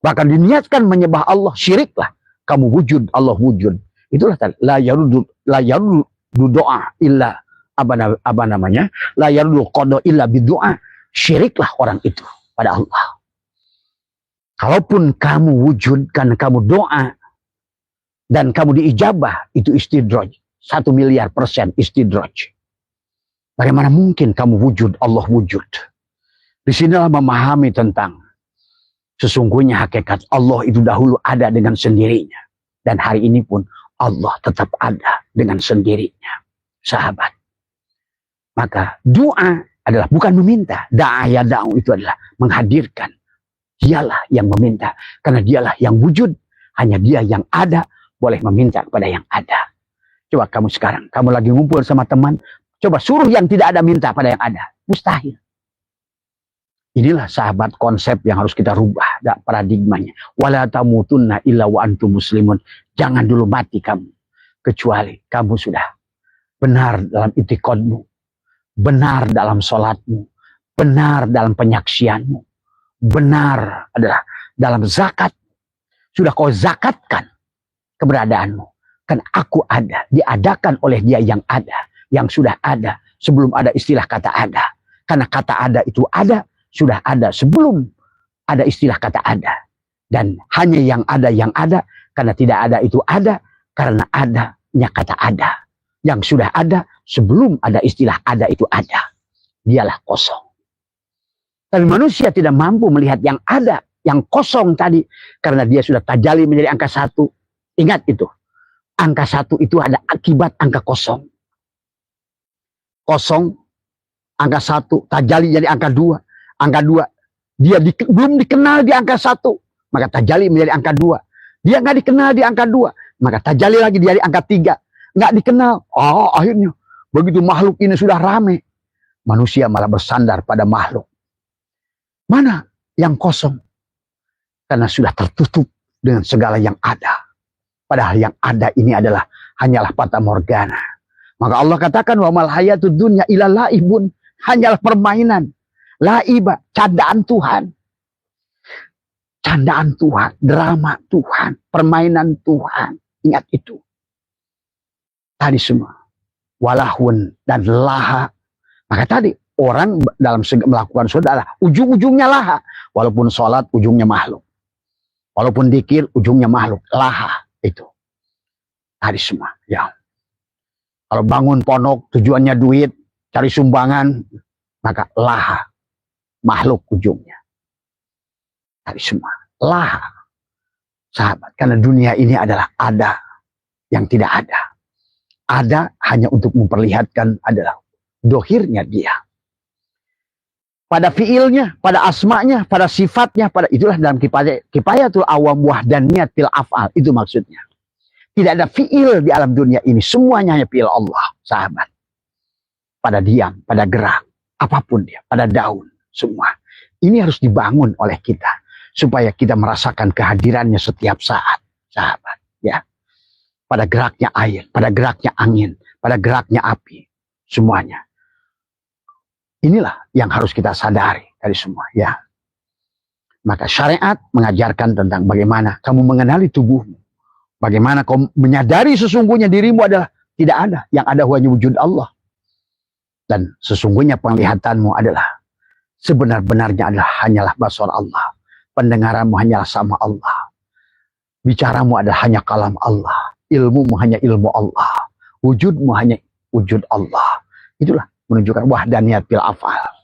Bahkan diniatkan menyembah Allah, syiriklah. Kamu wujud, Allah wujud. Itulah tadi. La yarudu doa illa, apa namanya? La yarudu qada illa bidu'a. Syiriklah orang itu pada Allah. Kalaupun kamu wujud karena kamu doa, dan kamu diijabah, itu istidraj. 1 miliar % istidraj. Bagaimana mungkin kamu wujud, Allah wujud? Disinilah memahami tentang sesungguhnya hakikat Allah itu dahulu ada dengan sendirinya. Dan hari ini pun Allah tetap ada dengan sendirinya. Sahabat. Maka doa adalah bukan meminta. Da'aya da'u itu adalah menghadirkan. Dialah yang meminta. Karena dialah yang wujud. Hanya dia yang ada boleh meminta kepada yang ada. Coba kamu sekarang, kamu lagi ngumpul sama teman, coba suruh yang tidak ada minta pada yang ada. Mustahil. Inilah sahabat konsep yang harus kita rubah paradigmanya. Wala tamutunna illa wa antum muslimun. Jangan dulu mati kamu. Kecuali kamu sudah benar dalam itikadmu. Benar dalam sholatmu. Benar dalam penyaksianmu. Benar adalah dalam zakat. Sudah kau zakatkan keberadaanmu. Kan aku ada. Diadakan oleh dia yang ada. Yang sudah ada. Sebelum ada istilah kata ada. Karena kata ada itu ada. Sudah ada sebelum ada istilah kata ada. Dan hanya yang ada, karena tidak ada itu ada, karena adanya kata ada. Yang sudah ada sebelum ada istilah ada itu ada. Dialah kosong. Tapi manusia tidak mampu melihat yang ada, yang kosong tadi. Karena dia sudah tajali menjadi angka 1. Ingat itu. Angka 1 itu ada akibat angka kosong. Kosong, angka 1, tajali jadi angka 2. Angka 2, dia belum dikenal di angka 1, maka tajali menjadi angka 2. Dia nggak dikenal di angka 2, Maka tajalli lagi di hari angka 3. Nggak dikenal. Oh, akhirnya begitu makhluk ini sudah rame, manusia malah bersandar pada makhluk. Mana yang kosong? Karena sudah tertutup dengan segala yang ada. Padahal yang ada ini adalah hanyalah fata morgana. Maka Allah katakan, wa mal hayatud dunya illa laibun, hanyalah permainan. Laiba, candaan Tuhan. Candaan Tuhan, drama Tuhan, permainan Tuhan. Ingat itu. Tadi semua. Walahun dan laha. Maka tadi orang dalam melakukan saudara, ujung-ujungnya laha. Walaupun sholat, ujungnya makhluk. Walaupun dikir, ujungnya makhluk. Laha itu. Tadi semua. Ya. Kalau bangun pondok, tujuannya duit, cari sumbangan, maka laha. Makhluk ujungnya. Tadi semua. Laha. Sahabat. Karena dunia ini adalah ada yang tidak ada. Ada hanya untuk memperlihatkan adalah dohirnya dia. Pada fiilnya, pada asmanya, pada sifatnya, pada itulah dalam kifayatul awam wahdaniyatil af'al. Itu maksudnya. Tidak ada fiil di alam dunia ini. Semuanya hanya fiil Allah, sahabat. Pada diam, pada gerak, apapun dia, pada daun, semua. Ini harus dibangun oleh kita. Supaya kita merasakan kehadirannya setiap saat, sahabat. Ya. Pada geraknya air, pada geraknya angin, pada geraknya api. Semuanya. Inilah yang harus kita sadari dari semua. Ya. Maka syariat mengajarkan tentang bagaimana kamu mengenali tubuhmu. Bagaimana kau menyadari sesungguhnya dirimu adalah tidak ada. Yang ada hanya wujud Allah. Dan sesungguhnya penglihatanmu adalah sebenar-benarnya adalah hanyalah basar Allah. Pendengaranmu hanyalah sama Allah. Bicaramu adalah hanya kalam Allah. Ilmumu hanya ilmu Allah. Wujudmu hanya wujud Allah. Itulah menunjukkan wahdaniyat fil af'al.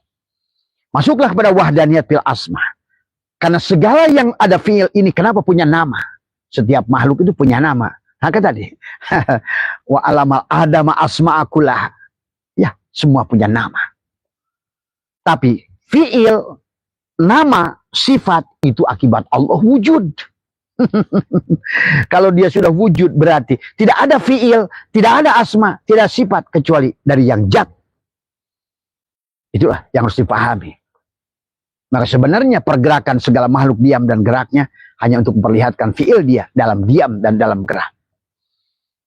Masuklah pada wahdaniyat fil asma. Karena segala yang ada fiil ini kenapa punya nama? Setiap makhluk itu punya nama. Maka tadi wa alamal adama asma'akullah. Ya, semua punya nama. Tapi fiil, nama, sifat itu akibat Allah wujud. Kalau dia sudah wujud berarti tidak ada fiil, tidak ada asma, tidak sifat kecuali dari yang zat. Itulah yang harus dipahami. Maka sebenarnya pergerakan segala makhluk diam dan geraknya hanya untuk memperlihatkan fiil dia dalam diam dan dalam gerak.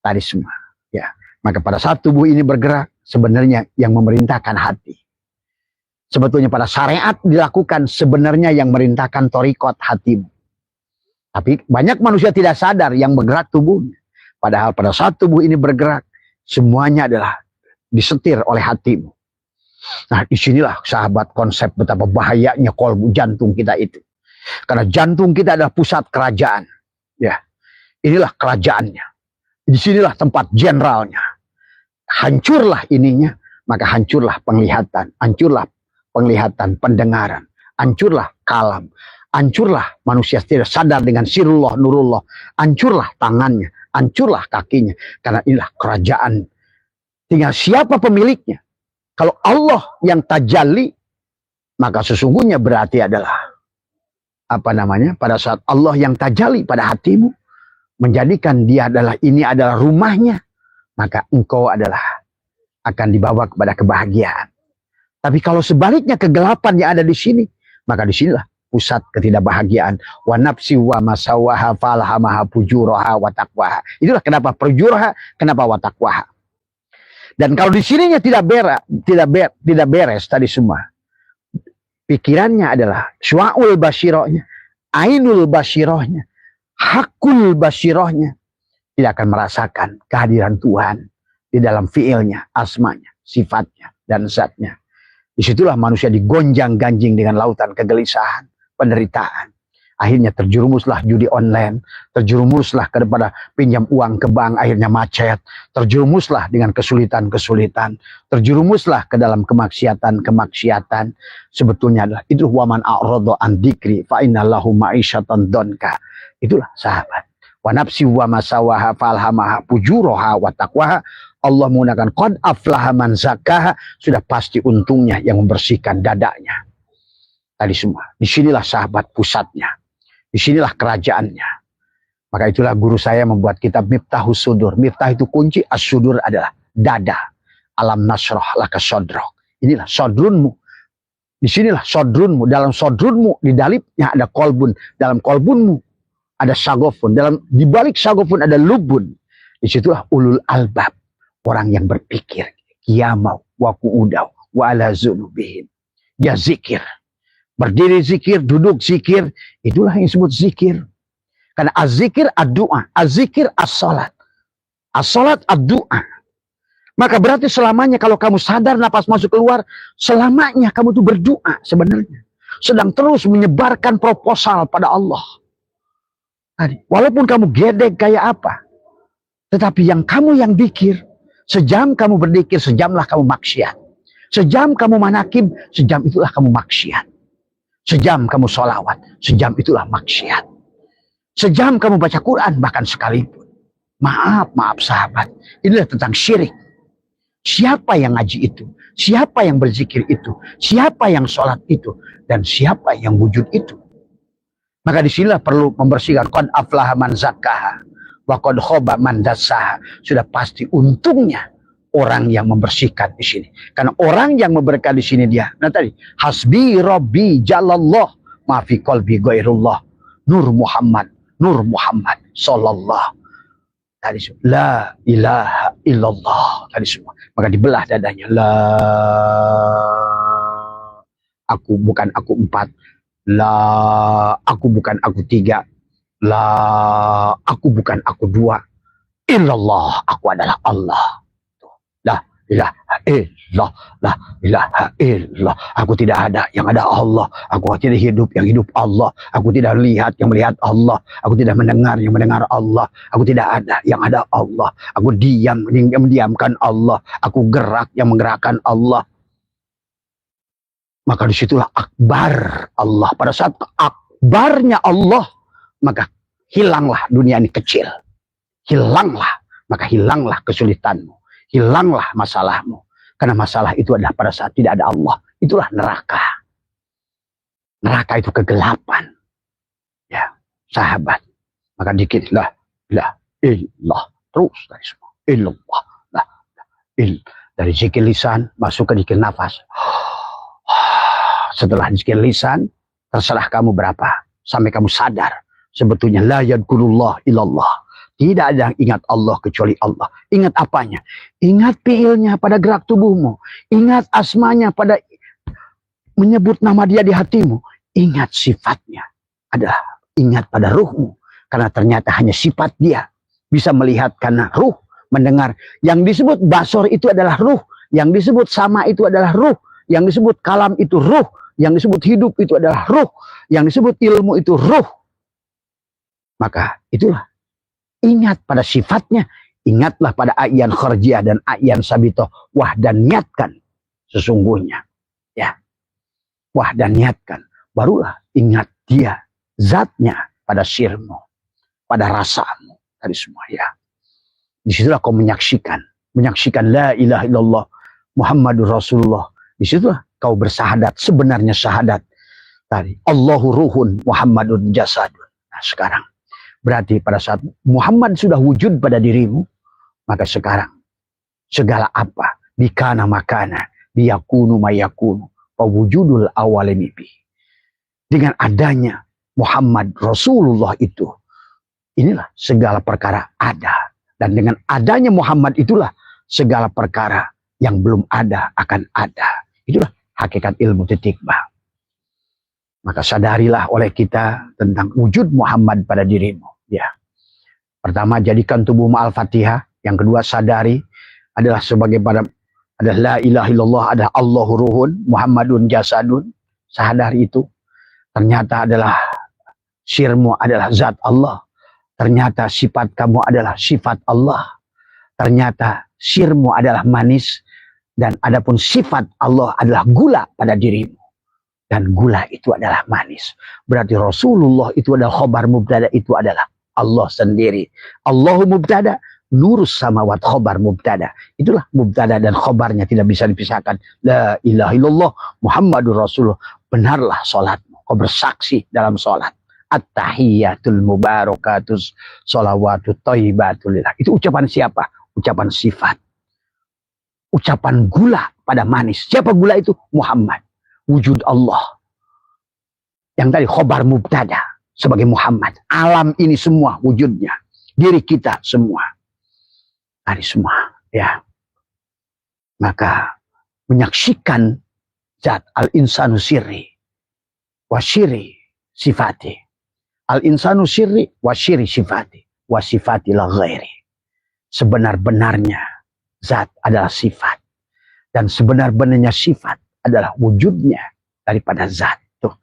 Tadi semua. Ya. Maka pada saat tubuh ini bergerak, sebenarnya yang memerintahkan hati. Sebetulnya pada syariat dilakukan sebenarnya yang merintahkan torikot hatimu. Tapi banyak manusia tidak sadar yang bergerak tubuhnya. Padahal pada saat tubuh ini bergerak, semuanya adalah disetir oleh hatimu. Nah, disinilah sahabat konsep betapa bahayanya kolbu jantung kita itu. Karena jantung kita adalah pusat kerajaan. Ya, inilah kerajaannya. Disinilah tempat jenderalnya. Hancurlah ininya, maka hancurlah penglihatan. Hancurlah penglihatan, pendengaran. Hancurlah kalam. Hancurlah manusia tidak sadar dengan sirullah, nurullah. Hancurlah tangannya. Hancurlah kakinya. Karena inilah kerajaan. Tinggal siapa pemiliknya. Kalau Allah yang tajalli, maka sesungguhnya berarti adalah pada saat Allah yang tajalli pada hatimu, menjadikan dia adalah ini adalah rumahnya, maka engkau adalah akan dibawa kepada kebahagiaan. Tapi kalau sebaliknya kegelapan yang ada di sini, maka di sinilah pusat ketidakbahagiaan. Wa nafsi wa masawaha falhamaha fujuraha wa taqwaha. Itulah kenapa fujuraha, kenapa wa taqwaha. Dan kalau di sininya tidak beres tadi semua. Pikirannya adalah syu'ul basirohnya, ainul basirohnya, hakul basirohnya. Tidak akan merasakan kehadiran Tuhan di dalam fiilnya, asmanya, sifatnya, dan zatnya. Disitulah manusia digonjang-ganjing dengan lautan kegelisahan, penderitaan. Akhirnya terjerumuslah judi online, terjerumuslah kepada pinjam uang ke bank, akhirnya macet, terjerumuslah dengan kesulitan-kesulitan, terjerumuslah ke dalam kemaksiatan-kemaksiatan. Sebetulnya adalah itu waman a'rada an dzikri fa innallahu ma'isyatan donka. Itulah sahabat. Wa nafsi wa masawaha falhamaha fujuraha wa taqwaha. Allah menggunakan qad aflaha man zakkaha, sudah pasti untungnya yang membersihkan dadanya. Tadi semua. Disinilah sahabat pusatnya. Disinilah kerajaannya. Maka itulah guru saya membuat kitab Miftahus Sudur. Miftah itu kunci, as-sudur adalah dada. Alam nasroh laka sodrok. Inilah sodrunmu. Disinilah sodrunmu. Dalam sodrunmu, di dalipnya ada kolbun. Dalam kolbunmu ada sagofun. Di balik sagofun ada lubun. Disitulah ulul albab. Orang yang berpikir. Qiyamau wa qu'udau wa ala zunubihim. Dia zikir. Berdiri zikir, duduk zikir. Itulah yang disebut zikir. Karena az-zikir ad-du'a, az-zikir as-salat. As-salat ad-du'a. Maka berarti selamanya kalau kamu sadar napas masuk keluar, selamanya kamu tuh berdoa sebenarnya. Sedang terus menyebarkan proposal pada Allah. Walaupun kamu gedek kayak apa. Tetapi yang kamu yang dikir, sejam kamu berdikir, sejamlah kamu maksiat. Sejam kamu manakib, sejam itulah kamu maksiat. Sejam kamu sholawat, sejam itulah maksiat. Sejam kamu baca Quran, bahkan sekalipun. Maaf sahabat. Inilah tentang syirik. Siapa yang ngaji itu? Siapa yang berzikir itu? Siapa yang sholat itu? Dan siapa yang wujud itu? Maka disinilah perlu membersihkan. Qad aflaha man zakkaha wa qad khaba man dassaha. Sudah pasti untungnya orang yang membersihkan di sini. Karena orang yang membersihkan di sini dia. Nah tadi, hasbi rabbi jalallah ma fi qalbi ghairullah. Nur Muhammad sallallahu tadi semua. La ilaha illallah tadi semua. Maka dibelah dadanya. Aku bukan aku 4. Aku bukan aku 3. Aku bukan aku 2. Illallah, aku adalah Allah. La ilaha illallah, la ilaha illallah. Aku tidak ada, yang ada Allah. Aku tidak hidup, yang hidup Allah. Aku tidak lihat, yang melihat Allah. Aku tidak mendengar, yang mendengar Allah. Aku tidak ada, yang ada Allah. Aku diam, yang mendiamkan Allah. Aku gerak, yang menggerakkan Allah. Maka disitulah akbar Allah. Pada saat akbarnya Allah, maka hilanglah dunia ini kecil. Hilanglah, maka hilanglah kesulitanmu. Hilanglah masalahmu. Karena masalah itu adalah pada saat tidak ada Allah. Itulah neraka. Neraka itu kegelapan. Ya, sahabat. Maka dikit lah illallah. Terus dari semua. Illallah. Dari zikir lisan masuk ke zikir nafas. Setelah zikir lisan, terserah kamu berapa. Sampai kamu sadar. Sebetulnya la yadkulullah illallah. Tidak ada yang ingat Allah kecuali Allah. Ingat apanya? Ingat fiilnya pada gerak tubuhmu. Ingat asmanya pada menyebut nama dia di hatimu. Ingat sifatnya. Adalah ingat pada ruhmu. Karena ternyata hanya sifat dia. Bisa melihat karena ruh. Mendengar. Yang disebut basor itu adalah ruh. Yang disebut sama itu adalah ruh. Yang disebut kalam itu ruh. Yang disebut hidup itu adalah ruh. Yang disebut ilmu itu ruh. Maka itulah. Ingat pada sifatnya, ingatlah pada ayan kharjiyah dan ayan sabitoh. Wah dan niatkan sesungguhnya. Ya, wah dan niatkan. Barulah ingat dia, zatnya pada sirmu, pada rasamu. Tadi semua ya. Disitulah kau menyaksikan la ilaha illallah Muhammadur Rasulullah. Disitulah kau bersahadat, sebenarnya syahadat. Tadi, Allahu ruhun Muhammadun jasadun. Nah sekarang. Berarti pada saat Muhammad sudah wujud pada dirimu, maka sekarang segala apa bikana makana biyakunu mayakunu wujudul awalimibi. Dengan adanya Muhammad Rasulullah itu, inilah segala perkara ada. Dan dengan adanya Muhammad itulah segala perkara yang belum ada akan ada. Itulah hakikat ilmu titikbah. Maka sadarilah oleh kita tentang wujud Muhammad pada dirimu. Ya, pertama jadikan tubuhmu al-fatihah. Yang kedua sadari adalah sebagai pada adalah la ilaha illallah, adalah Allahu ruhun Muhammadun jasadun. Sadari itu. Ternyata adalah sirmu adalah zat Allah. Ternyata sifat kamu adalah sifat Allah. Ternyata sirmu adalah manis. Dan adapun sifat Allah adalah gula pada dirimu. Dan gula itu adalah manis. Berarti Rasulullah itu adalah khobar mubtada, itu adalah Allah sendiri. Allahu mubtada, nurus samawat khobar mubtada. Itulah mubtada dan khobarnya tidak bisa dipisahkan. La ilaha illallah Muhammadur Rasulullah. Benarlah sholatmu. Kau bersaksi dalam sholat. At-tahiyyatul mubarakatus sholawatut thayyibatulillah. Itu ucapan siapa? Ucapan sifat. Ucapan gula pada manis. Siapa gula itu? Muhammad. Wujud Allah. Yang tadi khobar mubtada sebagai Muhammad. Alam ini semua wujudnya. Diri kita semua. Tadi semua. Ya. Maka menyaksikan zat al-insanu sirri wa syiri sifati. Al-insanu sirri wa syiri sifati. Wa sifati la ghairi. Sebenar-benarnya zat adalah sifat. Dan sebenar-benarnya sifat adalah wujudnya daripada zat. Tuh.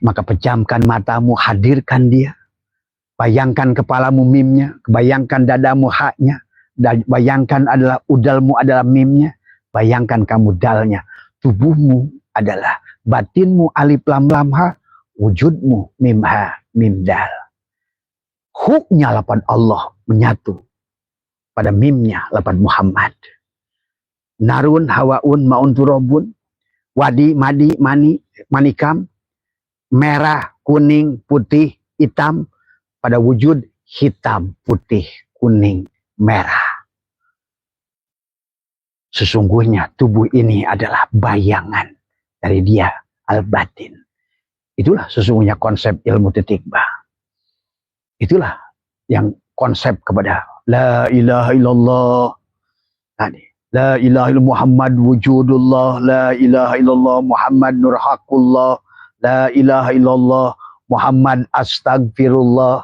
Maka pejamkan matamu, hadirkan dia. Bayangkan kepalamu mimnya. Bayangkan dadamu haknya. Bayangkan adalah udalmu adalah mimnya. Bayangkan kamu dalnya. Tubuhmu adalah batinmu alif lam lam ha. Wujudmu mim ha mim dal. Huknya lapan Allah menyatu pada mimnya lapan Muhammad. Narun hawaun maun turobun. Wadi madi mani manikam. Merah kuning putih hitam. Pada wujud hitam putih kuning merah. Sesungguhnya tubuh ini adalah bayangan dari dia al-batin. Itulah sesungguhnya konsep ilmu titikbah. Itulah yang konsep kepada la ilaha illallah. Tadi. La ilaha illallah Muhammad wujudullah. La ilaha illallah Muhammad nurhaqullah. La ilaha illallah Muhammad astagfirullah.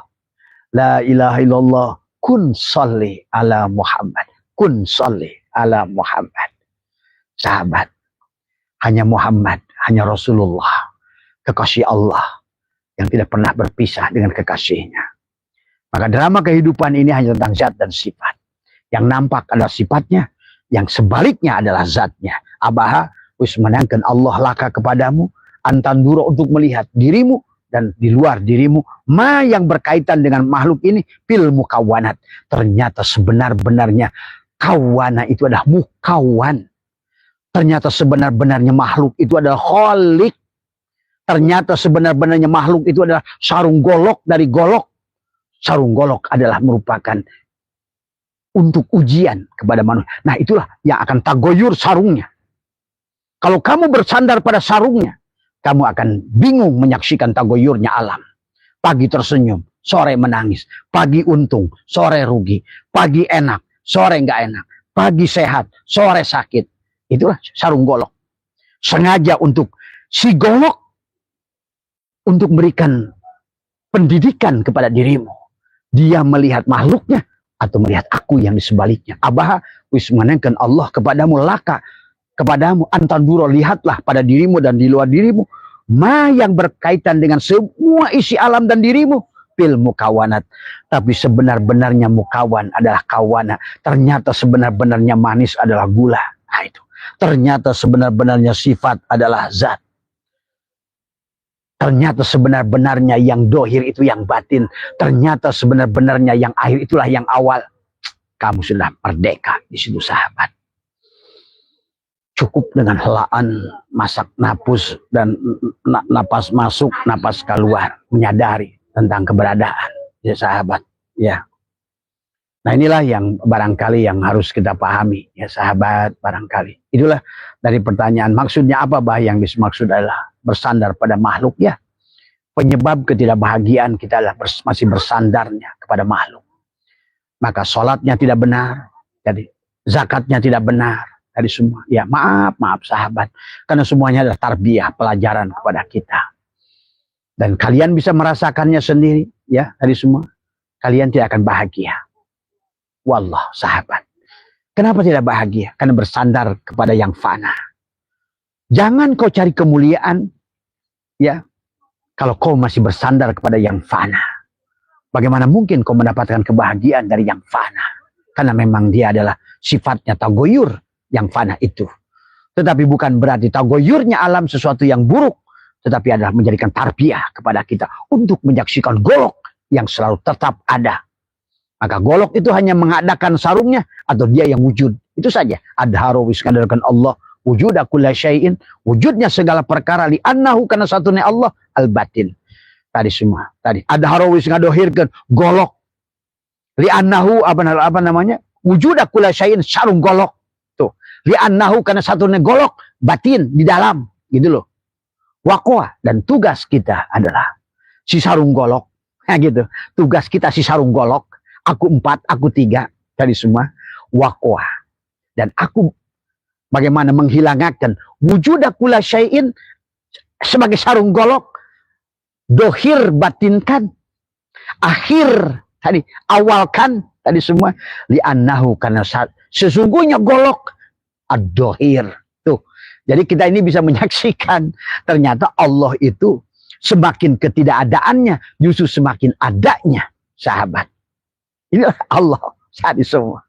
La ilaha illallah kun salli ala Muhammad. Kun salli ala Muhammad. Sahabat. Hanya Muhammad. Hanya Rasulullah. Kekasih Allah yang tidak pernah berpisah dengan kekasihnya. Maka drama kehidupan ini hanya tentang zat dan sifat. Yang nampak adalah sifatnya, yang sebaliknya adalah zatnya. Abaha wis menangkan Allah laka kepadamu, antandura untuk melihat dirimu dan di luar dirimu, ma yang berkaitan dengan makhluk ini pil mukawanat. Ternyata sebenar-benarnya kawana itu adalah mukawan. Ternyata sebenar-benarnya makhluk itu adalah kholik. Ternyata sebenar-benarnya makhluk itu adalah sarung golok dari golok. Sarung golok adalah merupakan untuk ujian kepada manusia. Nah itulah yang akan tagoyur sarungnya. Kalau kamu bersandar pada sarungnya, kamu akan bingung menyaksikan tagoyurnya alam. Pagi tersenyum, sore menangis. Pagi untung, sore rugi. Pagi enak, sore nggak enak. Pagi sehat, sore sakit. Itulah sarung golok. Sengaja untuk si golok untuk memberikan pendidikan kepada dirimu. Dia melihat makhluknya atau melihat aku yang di sebaliknya. Abaha wis menangkan Allah kepadamu laka. Kepadamu antanduro, lihatlah pada dirimu dan di luar dirimu. Ma yang berkaitan dengan semua isi alam dan dirimu. Pil mukawanat. Tapi sebenar-benarnya mukawan adalah kawana. Ternyata sebenar-benarnya manis adalah gula. Nah itu. Ternyata sebenar-benarnya sifat adalah zat. Ternyata sebenar-benarnya yang dohir itu yang batin. Ternyata sebenar-benarnya yang akhir itulah yang awal. Kamu sudah merdeka di situ sahabat. Cukup dengan helaan, masak napus dan napas masuk, napas keluar. Menyadari tentang keberadaan ya sahabat. Ya. Nah inilah yang barangkali yang harus kita pahami ya sahabat barangkali. Itulah dari pertanyaan maksudnya apa bah yang dimaksud adalah bersandar pada makhluk ya. Penyebab ketidakbahagiaan kita adalah masih bersandarnya kepada makhluk. Maka sholatnya tidak benar, jadi zakatnya tidak benar, tadi semua. Ya maaf sahabat, karena semuanya adalah tarbiyah, pelajaran kepada kita. Dan kalian bisa merasakannya sendiri, ya tadi semua. Kalian tidak akan bahagia. Wallah sahabat. Kenapa tidak bahagia? Karena bersandar kepada yang fana. Jangan kau cari kemuliaan, ya, kalau kau masih bersandar kepada yang fana. Bagaimana mungkin kau mendapatkan kebahagiaan dari yang fana? Karena memang dia adalah sifatnya tagoyur yang fana itu. Tetapi bukan berarti tagoyurnya alam sesuatu yang buruk. Tetapi adalah menjadikan tarbiyah kepada kita untuk menyaksikan golok yang selalu tetap ada. Maka golok itu hanya mengadakan sarungnya atau dia yang wujud. Itu saja. Adharu wiskadarkan Allah. Wujuda kulla syai'in. Wujudnya segala perkara. Li'annahu karena satunya Allah. Al-batin. Tadi semua. Tadi ada harawis ngadohirkan golok. Li'annahu apa namanya? Wujuda kula syai'in sarung golok. Tuh. Li'annahu karena satunya golok batin di dalam, gitu loh. Waqwa, dan tugas kita adalah si sarung golok. Nah, gitu. Tugas kita si sarung golok. Aku 4, aku 3. Tadi semua. Waqwa. Dan aku bagaimana menghilangkan wujuda kula syai'in sebagai sarung golok. Dohir batinkan. Akhir tadi awalkan tadi semua li'annahu karena sesungguhnya golok ad-dohir. Tuh. Jadi kita ini bisa menyaksikan ternyata Allah itu semakin ketidakadaannya justru semakin adanya, sahabat. Inilah Allah tadi semua.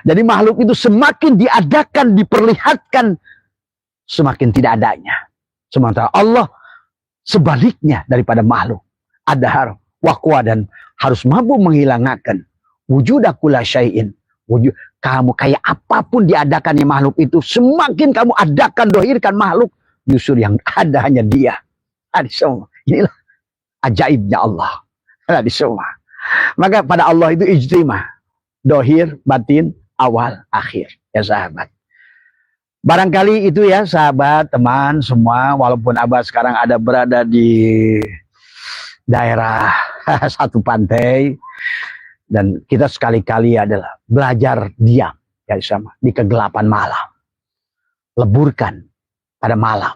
Jadi makhluk itu semakin diadakan, diperlihatkan semakin tidak adanya. Sementara Allah sebaliknya daripada makhluk. Ada waqwa dan harus mampu menghilangkan wujuda kula syai'in. Kamu kayak apapun diadakannya makhluk itu, semakin kamu adakan, dohirkan makhluk, justru yang ada hanya dia. Tadi semua. Inilah ajaibnya Allah. Tadi semua. Maka pada Allah itu ijtimah. Dohir, batin, awal, akhir. Ya sahabat. Barangkali itu ya sahabat, teman semua, walaupun Abah sekarang ada berada di daerah satu pantai, dan kita sekali-kali adalah belajar diam ya sama di kegelapan malam, leburkan pada malam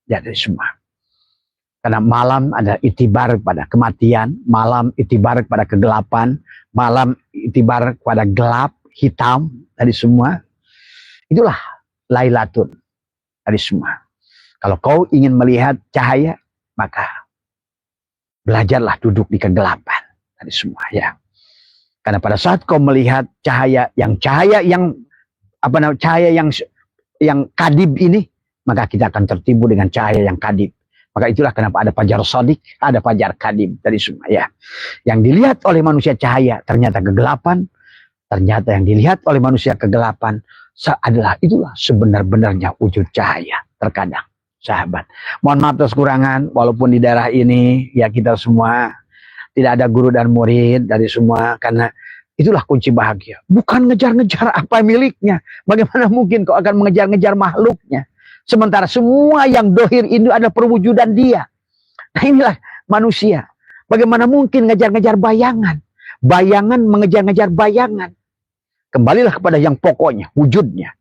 ya dari semua, karena malam ada itibar pada kematian, malam itibar pada kegelapan, malam itibar pada gelap hitam dari semua. Itulah Lailatun tadi semua. Kalau kau ingin melihat cahaya, maka belajarlah duduk di kegelapan tadi semua ya. Karena pada saat kau melihat cahaya yang kadib ini, maka kita akan tertipu dengan cahaya yang kadib. Maka itulah kenapa ada fajar shadiq, ada fajar kadib tadi semua ya. Yang dilihat oleh manusia cahaya ternyata kegelapan, ternyata yang dilihat oleh manusia kegelapan adalah itulah sebenar-benarnya wujud cahaya terkadang, sahabat. Mohon maaf atas kekurangan, walaupun di daerah ini ya kita semua tidak ada guru dan murid dari semua, karena itulah kunci bahagia. Bukan ngejar-ngejar apa miliknya. Bagaimana mungkin kau akan mengejar-ngejar makhluknya? Sementara semua yang dohir itu ada perwujudan dia. Nah inilah manusia. Bagaimana mungkin ngejar-ngejar bayangan? Bayangan mengejar-ngejar bayangan. Kembalilah kepada yang pokoknya, wujudnya.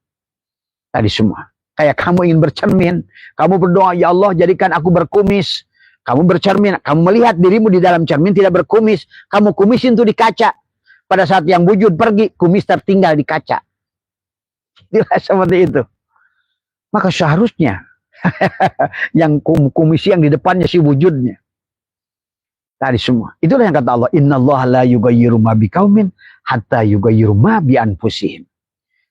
Tadi semua. Kayak kamu ingin bercermin, kamu berdoa, ya Allah jadikan aku berkumis. Kamu bercermin, kamu melihat dirimu di dalam cermin tidak berkumis. Kamu kumisin tuh di kaca. Pada saat yang wujud pergi, kumis tertinggal di kaca. Tidak seperti itu. Maka seharusnya yang kumisi yang di depannya si wujudnya. Tadi semua. Itulah yang kata Allah, innallaha la yughayyiru ma biqaumin hatta yughayyiru ma bi anfusihim.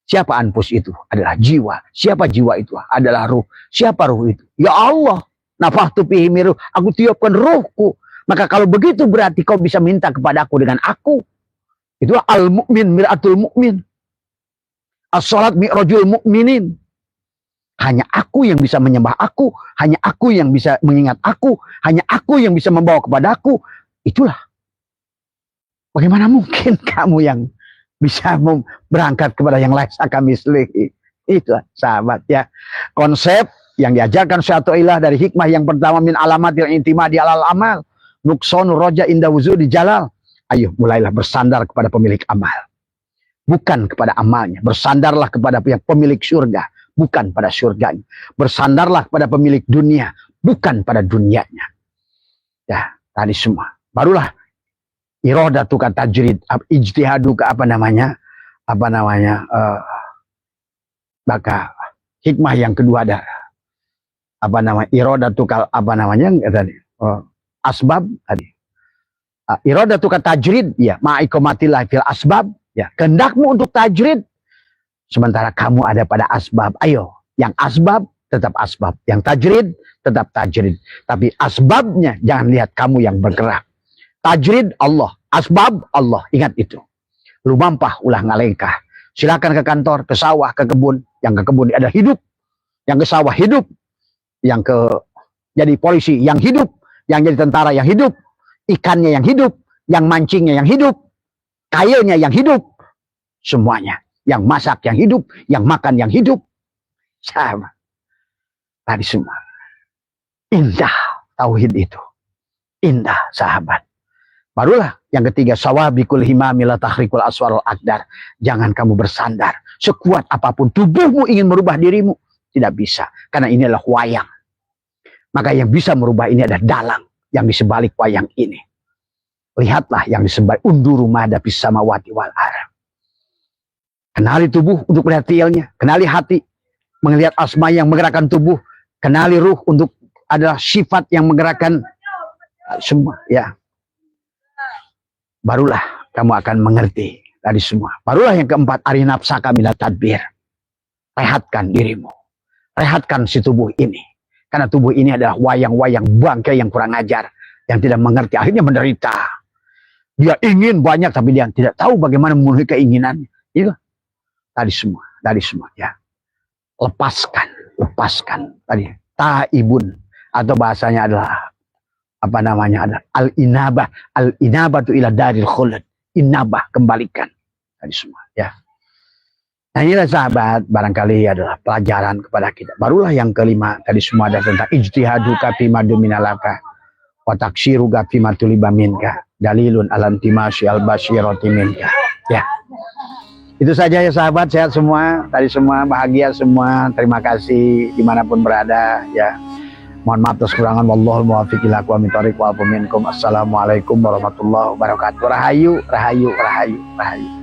Siapa anfus itu? Adalah jiwa. Siapa jiwa itu? Adalah ruh. Siapa ruh itu? Ya Allah. Nafakhtu fihi min ruh. Aku tiupkan ruhku. Maka kalau begitu berarti kau bisa minta kepadaku dengan aku. Itulah al-mu'min mir'atul mu'min. As-salat mi'rajul mu'minin. Hanya aku yang bisa menyembah aku. Hanya aku yang bisa mengingat aku. Hanya aku yang bisa membawa kepada aku. Itulah. Bagaimana mungkin kamu yang bisa berangkat kepada yang lain kami selihi. Itu sahabat ya. Konsep yang diajarkan syaitu ilah dari hikmah yang pertama min alamat yang intimadi alal amal. Nuksonu roja inda wuzudi jalal. Ayo mulailah bersandar kepada pemilik amal. Bukan kepada amalnya. Bersandarlah kepada pemilik surga. Bukan pada surganya. Bersandarlah pada pemilik dunia. Bukan pada dunianya. Ya, tadi semua. Barulah iradatu ka tajrid, ijtihadu ke maka hikmah yang kedua ada iradatu kal tadi asbab tadi. Iradatu ka tajrid ya ma'ikomatillah fil asbab ya, kehendakmu untuk tajrid sementara kamu ada pada asbab. Ayo, yang asbab tetap asbab, yang tajrid tetap tajrid, tapi asbabnya jangan lihat kamu yang bergerak. Tajrid Allah, asbab Allah, ingat itu. Lu mampah ulah ngalengkah. Silakan ke kantor, ke sawah, ke kebun. Yang ke kebun ada hidup, yang ke sawah hidup, yang ke jadi polisi yang hidup, yang jadi tentara yang hidup, ikannya yang hidup, yang mancingnya yang hidup, kailnya yang hidup, semuanya. Yang masak yang hidup, yang makan yang hidup, sama. Tadi semua. Indah tauhid itu. Indah sahabat. Barulah yang ketiga, sawabikul himami la tahrikul aswarul akdar. Jangan kamu bersandar. Sekuat apapun tubuhmu ingin merubah dirimu, tidak bisa. Karena ini adalah wayang. Maka yang bisa merubah ini adalah dalang yang di sebalik wayang ini. Lihatlah yang di sebalik unduru mada bis samawati wal ardh. Kenali tubuh untuk melihat realnya. Kenali hati melihat asma yang menggerakkan tubuh. Kenali ruh untuk adalah sifat yang menggerakkan semua. Ya, barulah kamu akan mengerti tadi semua. Barulah yang keempat, ari nafsaka minat tadbir. Rehatkan dirimu. Rehatkan si tubuh ini. Karena tubuh ini adalah wayang-wayang bangkai yang kurang ajar. Yang tidak mengerti. Akhirnya menderita. Dia ingin banyak tapi dia tidak tahu bagaimana memenuhi keinginannya. Itu tadi semua ya. Lepaskan tadi. Taibun atau bahasanya adalah apa namanya, adalah al-inabah tu ila daril khulud. Inabah, kembalikan tadi semua ya. Nah inilah sahabat, barangkali adalah pelajaran kepada kita. Barulah yang kelima tadi semua ada tentang ijtihaduka fi maduminalaka wa taksiruka fi matuliba minka dalilun alantimasi al-basyirati minka. Ya. Itu saja ya sahabat, sehat semua, tadi semua bahagia semua. Terima kasih dimanapun berada ya. Mohon maaf atas kekurangan. Wallahul muwaffiq ila aqwamit thoriq wa minkum. Assalamualaikum warahmatullahi wabarakatuh. Rahayu, rahayu, rahayu, rahayu.